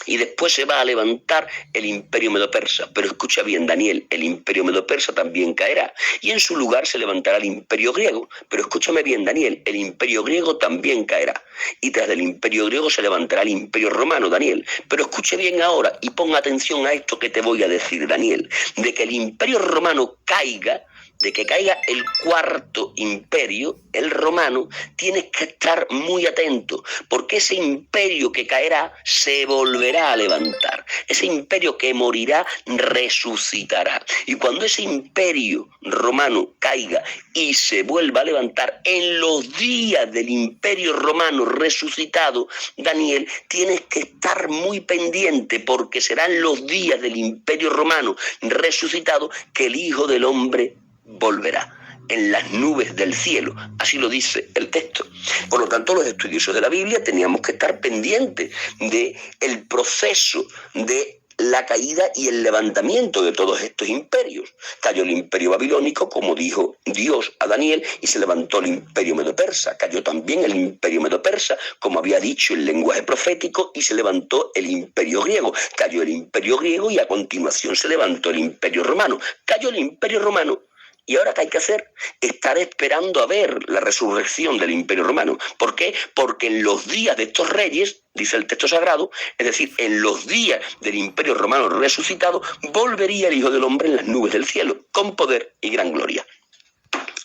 Y después se va a levantar el imperio medo-persa. Pero escucha bien, Daniel, el imperio medo-persa también caerá. Y en su lugar se levantará el imperio griego. Pero escúchame bien, Daniel, el imperio griego también caerá. Y tras del imperio griego se levantará el imperio romano, Daniel. Pero escuche bien ahora y ponga atención a esto que te voy a decir, Daniel. De que el imperio romano caiga, de que caiga el cuarto imperio, el romano, tienes que estar muy atento, porque ese imperio que caerá se volverá a levantar. Ese imperio que morirá resucitará. Y cuando ese imperio romano caiga y se vuelva a levantar, en los días del imperio romano resucitado, Daniel, tienes que estar muy pendiente, porque serán los días del imperio romano resucitado que el Hijo del Hombre volverá en las nubes del cielo, así lo dice el texto. Por lo tanto, los estudiosos de la Biblia teníamos que estar pendientes del proceso de la caída y el levantamiento de todos estos imperios. Cayó el imperio babilónico, como dijo Dios a Daniel, y se levantó el imperio medo-persa. Cayó también el imperio medo-persa, como había dicho el lenguaje profético, y se levantó el imperio griego. Cayó el imperio griego y a continuación se levantó el imperio romano. Cayó el imperio romano. ¿Y ahora qué hay que hacer? Estar esperando a ver la resurrección del Imperio Romano. ¿Por qué? Porque en los días de estos reyes, dice el texto sagrado, es decir, en los días del Imperio Romano resucitado, volvería el Hijo del Hombre en las nubes del cielo, con poder y gran gloria.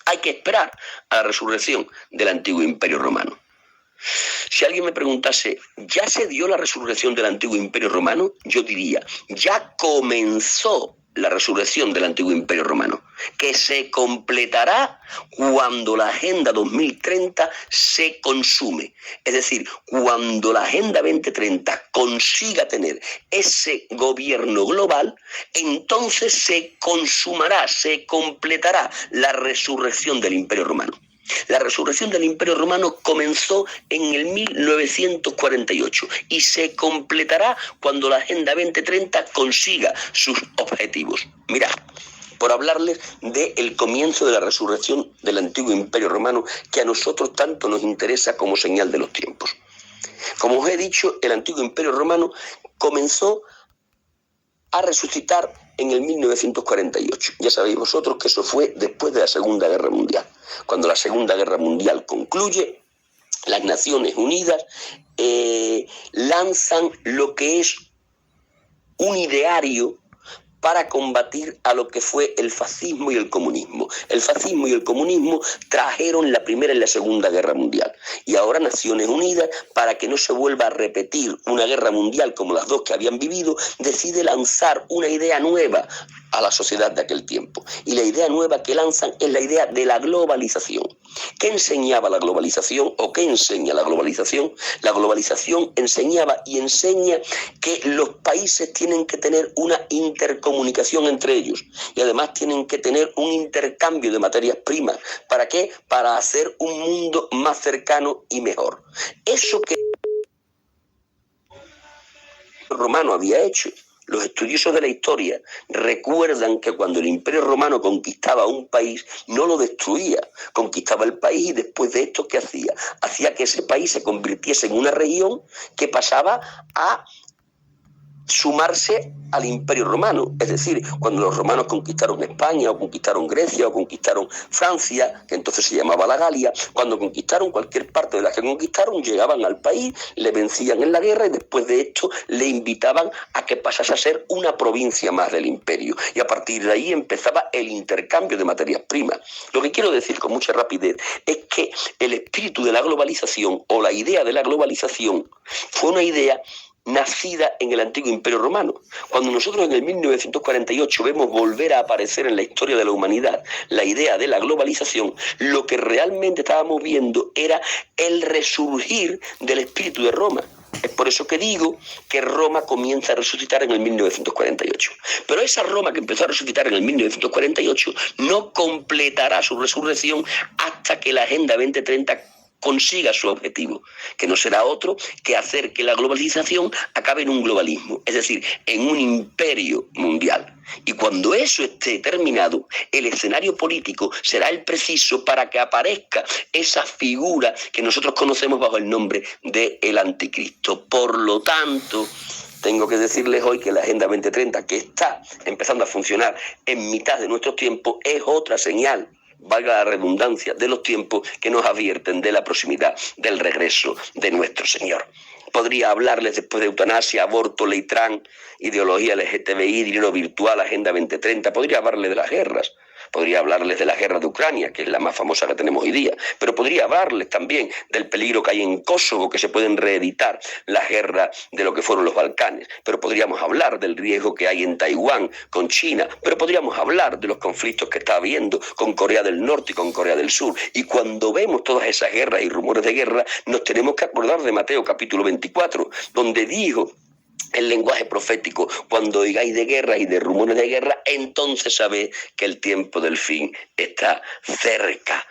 Hay que esperar a la resurrección del antiguo Imperio Romano. Si alguien me preguntase, ¿ya se dio la resurrección del antiguo Imperio Romano? Yo diría, ya comenzó la resurrección del antiguo Imperio Romano, que se completará cuando la Agenda 2030 se consume. Es decir, cuando la Agenda 2030 consiga tener ese gobierno global, entonces se consumará, se completará la resurrección del Imperio Romano. La resurrección del Imperio Romano comenzó en el 1948 y se completará cuando la Agenda 2030 consiga sus objetivos. Mirad, por hablarles del comienzo de la resurrección del antiguo Imperio Romano, que a nosotros tanto nos interesa como señal de los tiempos. Como os he dicho, el antiguo Imperio Romano comenzó a resucitar en el 1948. Ya sabéis vosotros que eso fue después de la Segunda Guerra Mundial. Cuando la Segunda Guerra Mundial concluye, las Naciones Unidas lanzan lo que es un ideario para combatir a lo que fue el fascismo y el comunismo. El fascismo y el comunismo trajeron la Primera y la Segunda Guerra Mundial. Y ahora Naciones Unidas, para que no se vuelva a repetir una guerra mundial como las dos que habían vivido, decide lanzar una idea nueva a la sociedad de aquel tiempo. Y la idea nueva que lanzan es la idea de la globalización. ¿Qué enseñaba la globalización o qué enseña la globalización? La globalización enseñaba y enseña que los países tienen que tener una intercomunicación entre ellos y además tienen que tener un intercambio de materias primas. ¿Para qué? Para hacer un mundo más cercano y mejor. Eso que el romano había hecho. Los estudiosos de la historia recuerdan que cuando el Imperio Romano conquistaba un país, no lo destruía, conquistaba el país y después de esto, ¿qué hacía? Hacía que ese país se convirtiese en una región que pasaba a sumarse al Imperio Romano. Es decir, cuando los romanos conquistaron España o conquistaron Grecia o conquistaron Francia, que entonces se llamaba la Galia, cuando conquistaron cualquier parte de la que conquistaron, llegaban al país, le vencían en la guerra y después de esto le invitaban a que pasase a ser una provincia más del imperio. Y a partir de ahí empezaba el intercambio de materias primas. Lo que quiero decir con mucha rapidez es que el espíritu de la globalización o la idea de la globalización fue una idea nacida en el antiguo Imperio Romano. Cuando nosotros en el 1948 vemos volver a aparecer en la historia de la humanidad la idea de la globalización, lo que realmente estábamos viendo era el resurgir del espíritu de Roma. Es por eso que digo que Roma comienza a resucitar en el 1948. Pero esa Roma que empezó a resucitar en el 1948 no completará su resurrección hasta que la Agenda 2030 consiga su objetivo, que no será otro que hacer que la globalización acabe en un globalismo, es decir, en un imperio mundial. Y cuando eso esté terminado, el escenario político será el preciso para que aparezca esa figura que nosotros conocemos bajo el nombre de el anticristo. Por lo tanto, tengo que decirles hoy que la Agenda 2030, que está empezando a funcionar en mitad de nuestros tiempos, es otra señal, valga la redundancia, de los tiempos que nos advierten de la proximidad del regreso de nuestro Señor. Podría hablarles después de eutanasia, aborto, ley trans, ideología LGTBI, dinero virtual, Agenda 2030, podría hablarles de las guerras. Podría hablarles de la guerra de Ucrania, que es la más famosa que tenemos hoy día, pero podría hablarles también del peligro que hay en Kosovo, que se pueden reeditar las guerras de lo que fueron los Balcanes, pero podríamos hablar del riesgo que hay en Taiwán con China, pero podríamos hablar de los conflictos que está habiendo con Corea del Norte y con Corea del Sur. Y cuando vemos todas esas guerras y rumores de guerra, nos tenemos que acordar de Mateo capítulo 24, donde dijo el lenguaje profético: cuando oigáis de guerra y de rumores de guerra, entonces sabéis que el tiempo del fin está cerca.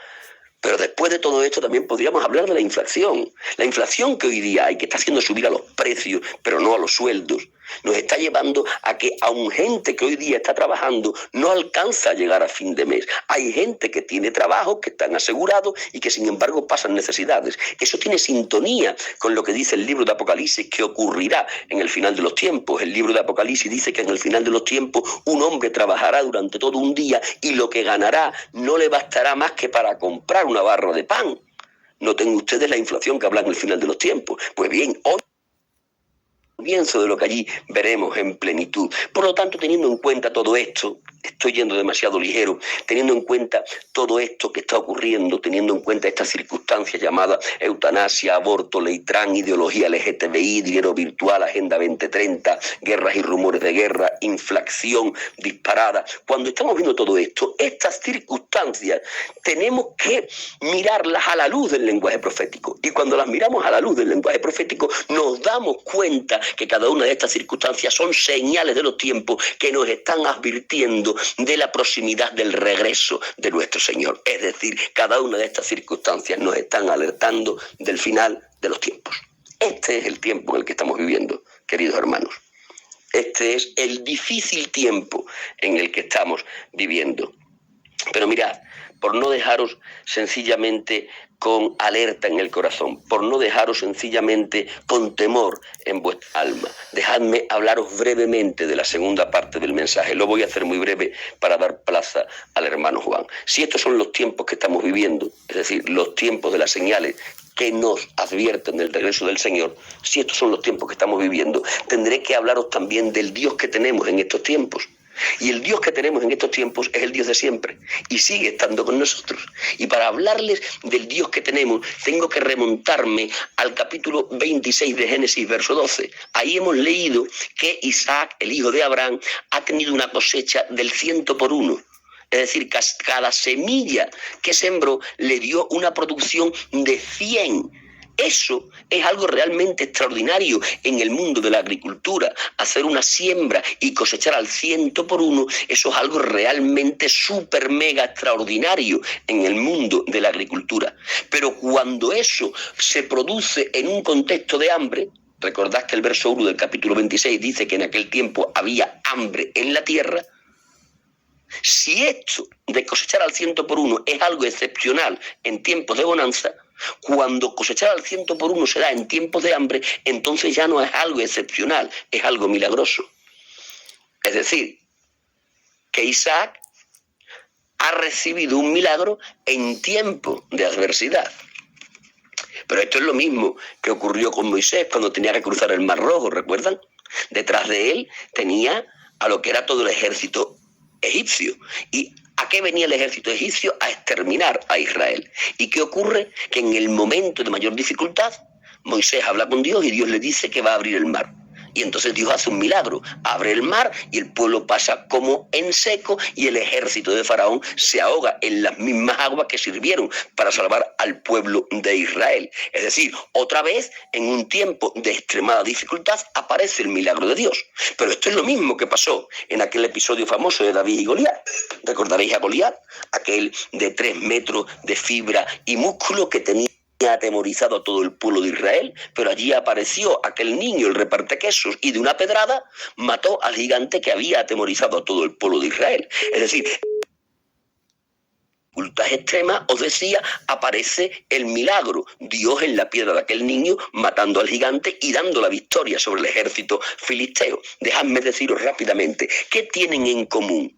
Pero después de todo esto también podríamos hablar de la inflación que hoy día hay, que está haciendo subir a los precios, pero no a los sueldos. Nos está llevando a que aun gente que hoy día está trabajando no alcanza a llegar a fin de mes. Hay gente que tiene trabajo, que están asegurados y que sin embargo pasan necesidades. Eso tiene sintonía con lo que dice el libro de Apocalipsis que ocurrirá en el final de los tiempos. El libro de Apocalipsis dice que en el final de los tiempos un hombre trabajará durante todo un día y lo que ganará no le bastará más que para comprar una barra de pan. Noten ustedes la inflación que habla en el final de los tiempos. Pues bien, hoy comienzo de lo que allí veremos en plenitud. Por lo tanto, teniendo en cuenta todo esto, estoy yendo demasiado ligero, teniendo en cuenta todo esto que está ocurriendo, teniendo en cuenta estas circunstancias llamadas eutanasia, aborto, ley trans, ideología LGTBI, dinero virtual, Agenda 2030, guerras y rumores de guerra, inflación disparada. Cuando estamos viendo todo esto, estas circunstancias tenemos que mirarlas a la luz del lenguaje profético. Y cuando las miramos a la luz del lenguaje profético, nos damos cuenta que cada una de estas circunstancias son señales de los tiempos que nos están advirtiendo de la proximidad del regreso de nuestro Señor. Es decir, cada una de estas circunstancias nos están alertando del final de los tiempos. Este es el tiempo en el que estamos viviendo, queridos hermanos. Este es el difícil tiempo en el que estamos viviendo. Pero mirad, por no dejaros sencillamente con alerta en el corazón, por no dejaros sencillamente con temor en vuestra alma, dejadme hablaros brevemente de la segunda parte del mensaje. Lo voy a hacer muy breve para dar plaza al hermano Juan. Si estos son los tiempos que estamos viviendo, es decir, los tiempos de las señales que nos advierten del regreso del Señor, si estos son los tiempos que estamos viviendo, tendré que hablaros también del Dios que tenemos en estos tiempos. Y el Dios que tenemos en estos tiempos es el Dios de siempre y sigue estando con nosotros. Y para hablarles del Dios que tenemos, tengo que remontarme al capítulo 26 de Génesis, verso 12. Ahí hemos leído que Isaac, el hijo de Abraham, ha tenido una cosecha del 100 por 1. Es decir, cada semilla que sembró le dio una producción de 100. Eso es algo realmente extraordinario en el mundo de la agricultura. Hacer una siembra y cosechar al 100 por 1, eso es algo realmente súper mega extraordinario en el mundo de la agricultura. Pero cuando eso se produce en un contexto de hambre, recordad que el verso 1 del capítulo 26 dice que en aquel tiempo había hambre en la tierra. Si esto de cosechar al 100 por 1 es algo excepcional en tiempos de bonanza, cuando cosechar al 100 por 1 se da en tiempos de hambre, entonces ya no es algo excepcional, es algo milagroso. Es decir, que Isaac ha recibido un milagro en tiempo de adversidad. Pero esto es lo mismo que ocurrió con Moisés cuando tenía que cruzar el Mar Rojo, ¿recuerdan? Detrás de él tenía a lo que era todo el ejército egipcio. ¿Y a qué venía el ejército egipcio? A exterminar a Israel. ¿Y qué ocurre? Que en el momento de mayor dificultad, Moisés habla con Dios y Dios le dice que va a abrir el mar. Y entonces Dios hace un milagro, abre el mar y el pueblo pasa como en seco y el ejército de Faraón se ahoga en las mismas aguas que sirvieron para salvar al pueblo de Israel. Es decir, otra vez en un tiempo de extremada dificultad aparece el milagro de Dios. Pero esto es lo mismo que pasó en aquel episodio famoso de David y Goliat. Recordaréis a Goliat, aquel de 3 metros de fibra y músculo que tenía atemorizado a todo el pueblo de Israel, pero allí apareció aquel niño, el repartequesos, y de una pedrada mató al gigante que había atemorizado a todo el pueblo de Israel. Es decir, dificultad extrema, os decía, aparece el milagro. Dios en la piedra de aquel niño matando al gigante y dando la victoria sobre el ejército filisteo. Dejadme deciros rápidamente, ¿qué tienen en común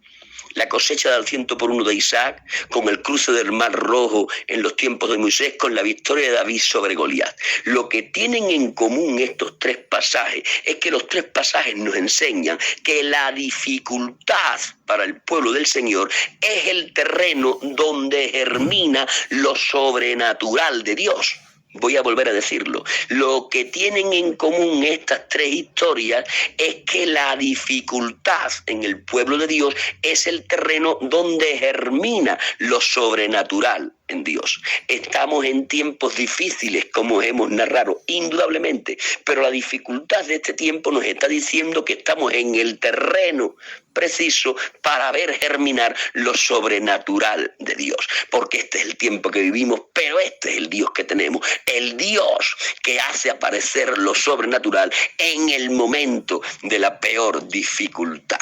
la cosecha del 100 por 1 de Isaac con el cruce del Mar Rojo en los tiempos de Moisés, con la victoria de David sobre Goliat? Lo que tienen en común estos 3 pasajes es que los 3 pasajes nos enseñan que la dificultad para el pueblo del Señor es el terreno donde germina lo sobrenatural de Dios. Voy a volver a decirlo. Lo que tienen en común estas 3 historias es que la dificultad en el pueblo de Dios es el terreno donde germina lo sobrenatural en Dios. Estamos en tiempos difíciles, como hemos narrado, indudablemente, pero la dificultad de este tiempo nos está diciendo que estamos en el terreno preciso para ver germinar lo sobrenatural de Dios, porque este es el tiempo que vivimos, pero este es el Dios que tenemos, el Dios que hace aparecer lo sobrenatural en el momento de la peor dificultad.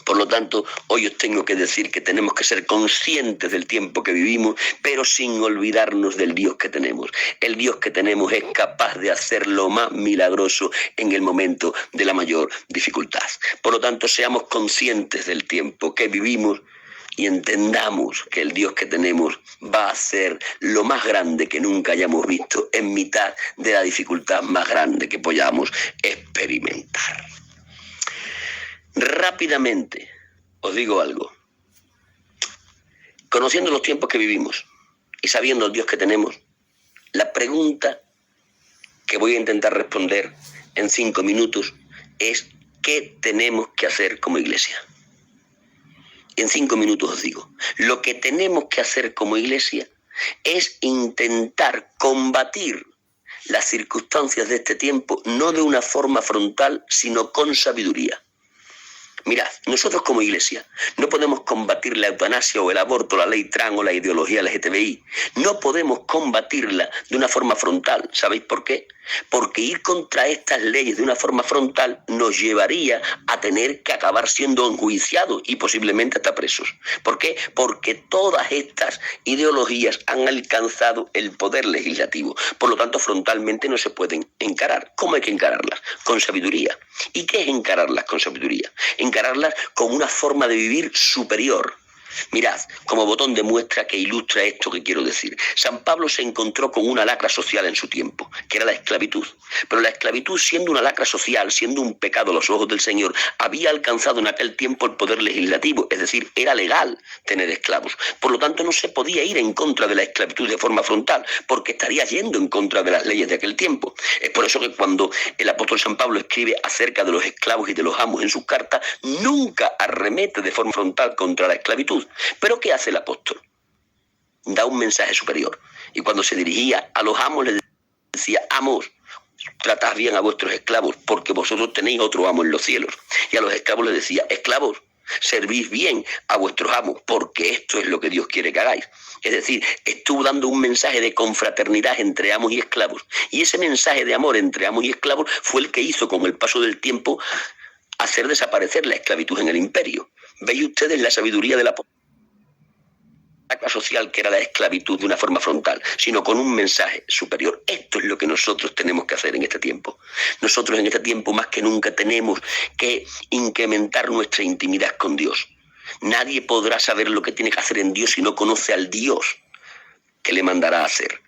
Por lo tanto, hoy os tengo que decir que tenemos que ser conscientes del tiempo que vivimos, pero sin olvidarnos del Dios que tenemos. El Dios que tenemos es capaz de hacer lo más milagroso en el momento de la mayor dificultad. Por lo tanto, seamos conscientes del tiempo que vivimos y entendamos que el Dios que tenemos va a ser lo más grande que nunca hayamos visto en mitad de la dificultad más grande que podamos experimentar. Rápidamente os digo algo. Conociendo los tiempos que vivimos y sabiendo el Dios que tenemos, la pregunta que voy a intentar responder en 5 minutos es: ¿qué tenemos que hacer como iglesia? En 5 minutos os digo, lo que tenemos que hacer como iglesia es intentar combatir las circunstancias de este tiempo, no de una forma frontal, sino con sabiduría. Mirad, nosotros como iglesia no podemos combatir la eutanasia o el aborto, la ley trans o la ideología LGTBI. No podemos combatirla de una forma frontal. ¿Sabéis por qué? Porque ir contra estas leyes de una forma frontal nos llevaría a tener que acabar siendo enjuiciados y posiblemente hasta presos. ¿Por qué? Porque todas estas ideologías han alcanzado el poder legislativo. Por lo tanto, frontalmente no se pueden encarar. ¿Cómo hay que encararlas? Con sabiduría. ¿Y qué es encararlas con sabiduría? Encararlas con una forma de vivir superior. Mirad, como botón de muestra que ilustra esto que quiero decir. San Pablo se encontró con una lacra social en su tiempo, que era la esclavitud. Pero la esclavitud, siendo una lacra social, siendo un pecado a los ojos del Señor, había alcanzado en aquel tiempo el poder legislativo, es decir, era legal tener esclavos. Por lo tanto, no se podía ir en contra de la esclavitud de forma frontal, porque estaría yendo en contra de las leyes de aquel tiempo. Es por eso que cuando el apóstol San Pablo escribe acerca de los esclavos y de los amos en sus cartas, nunca arremete de forma frontal contra la esclavitud. ¿Pero qué hace el apóstol? Da un mensaje superior. Y cuando se dirigía a los amos, les decía: amos, tratad bien a vuestros esclavos, porque vosotros tenéis otro amo en los cielos. Y a los esclavos les decía: esclavos, servís bien a vuestros amos, porque esto es lo que Dios quiere que hagáis. Es decir, estuvo dando un mensaje de confraternidad entre amos y esclavos. Y ese mensaje de amor entre amos y esclavos fue el que hizo, con el paso del tiempo, hacer desaparecer la esclavitud en el imperio. ¿Veis ustedes la sabiduría del apóstol? Social, que era la esclavitud, de una forma frontal, sino con un mensaje superior. Esto es lo que nosotros tenemos que hacer en este tiempo. Nosotros en este tiempo más que nunca tenemos que incrementar nuestra intimidad con Dios. Nadie podrá saber lo que tiene que hacer en Dios si no conoce al Dios que le mandará a hacer.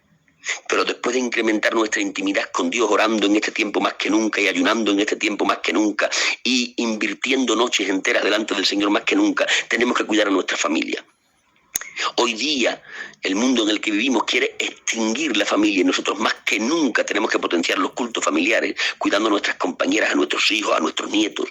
Pero después de incrementar nuestra intimidad con Dios, orando en este tiempo más que nunca y ayunando en este tiempo más que nunca y invirtiendo noches enteras delante del Señor más que nunca, tenemos que cuidar a nuestra familia. Hoy día, el mundo en el que vivimos quiere extinguir la familia y nosotros más que nunca tenemos que potenciar los cultos familiares, cuidando a nuestras compañeras, a nuestros hijos, a nuestros nietos,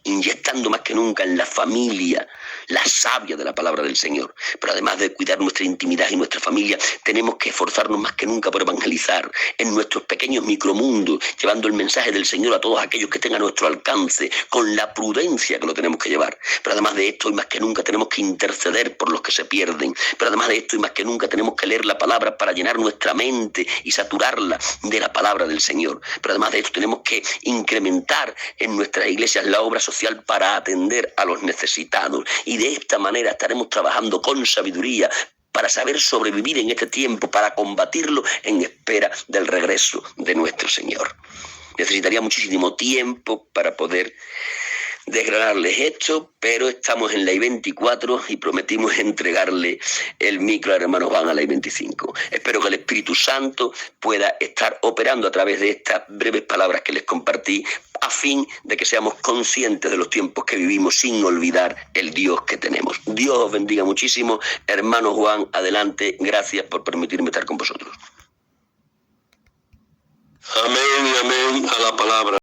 inyectando más que nunca en la familia la savia de la palabra del Señor. Pero además de cuidar nuestra intimidad y nuestra familia, tenemos que esforzarnos más que nunca por evangelizar en nuestros pequeños micromundos, llevando el mensaje del Señor a todos aquellos que estén a nuestro alcance, con la prudencia que lo tenemos que llevar. Pero además de esto, y más que nunca, tenemos que interceder por los que se pierden. Pero además de esto, y más que nunca, tenemos que leer la palabra para llenar nuestra mente y saturarla de la palabra del Señor. Pero además de esto, tenemos que incrementar en nuestras iglesias la obra social para atender a los necesitados. Y de esta manera estaremos trabajando con sabiduría para saber sobrevivir en este tiempo, para combatirlo en espera del regreso de nuestro Señor. Necesitaría muchísimo tiempo para poder desgranarles esto, pero estamos en la I-24 y prometimos entregarle el micro al hermano Juan a la I-25. Espero que el Espíritu Santo pueda estar operando a través de estas breves palabras que les compartí, a fin de que seamos conscientes de los tiempos que vivimos sin olvidar el Dios que tenemos. Dios os bendiga muchísimo. Hermano Juan, adelante. Gracias por permitirme estar con vosotros. Amén y amén a la palabra.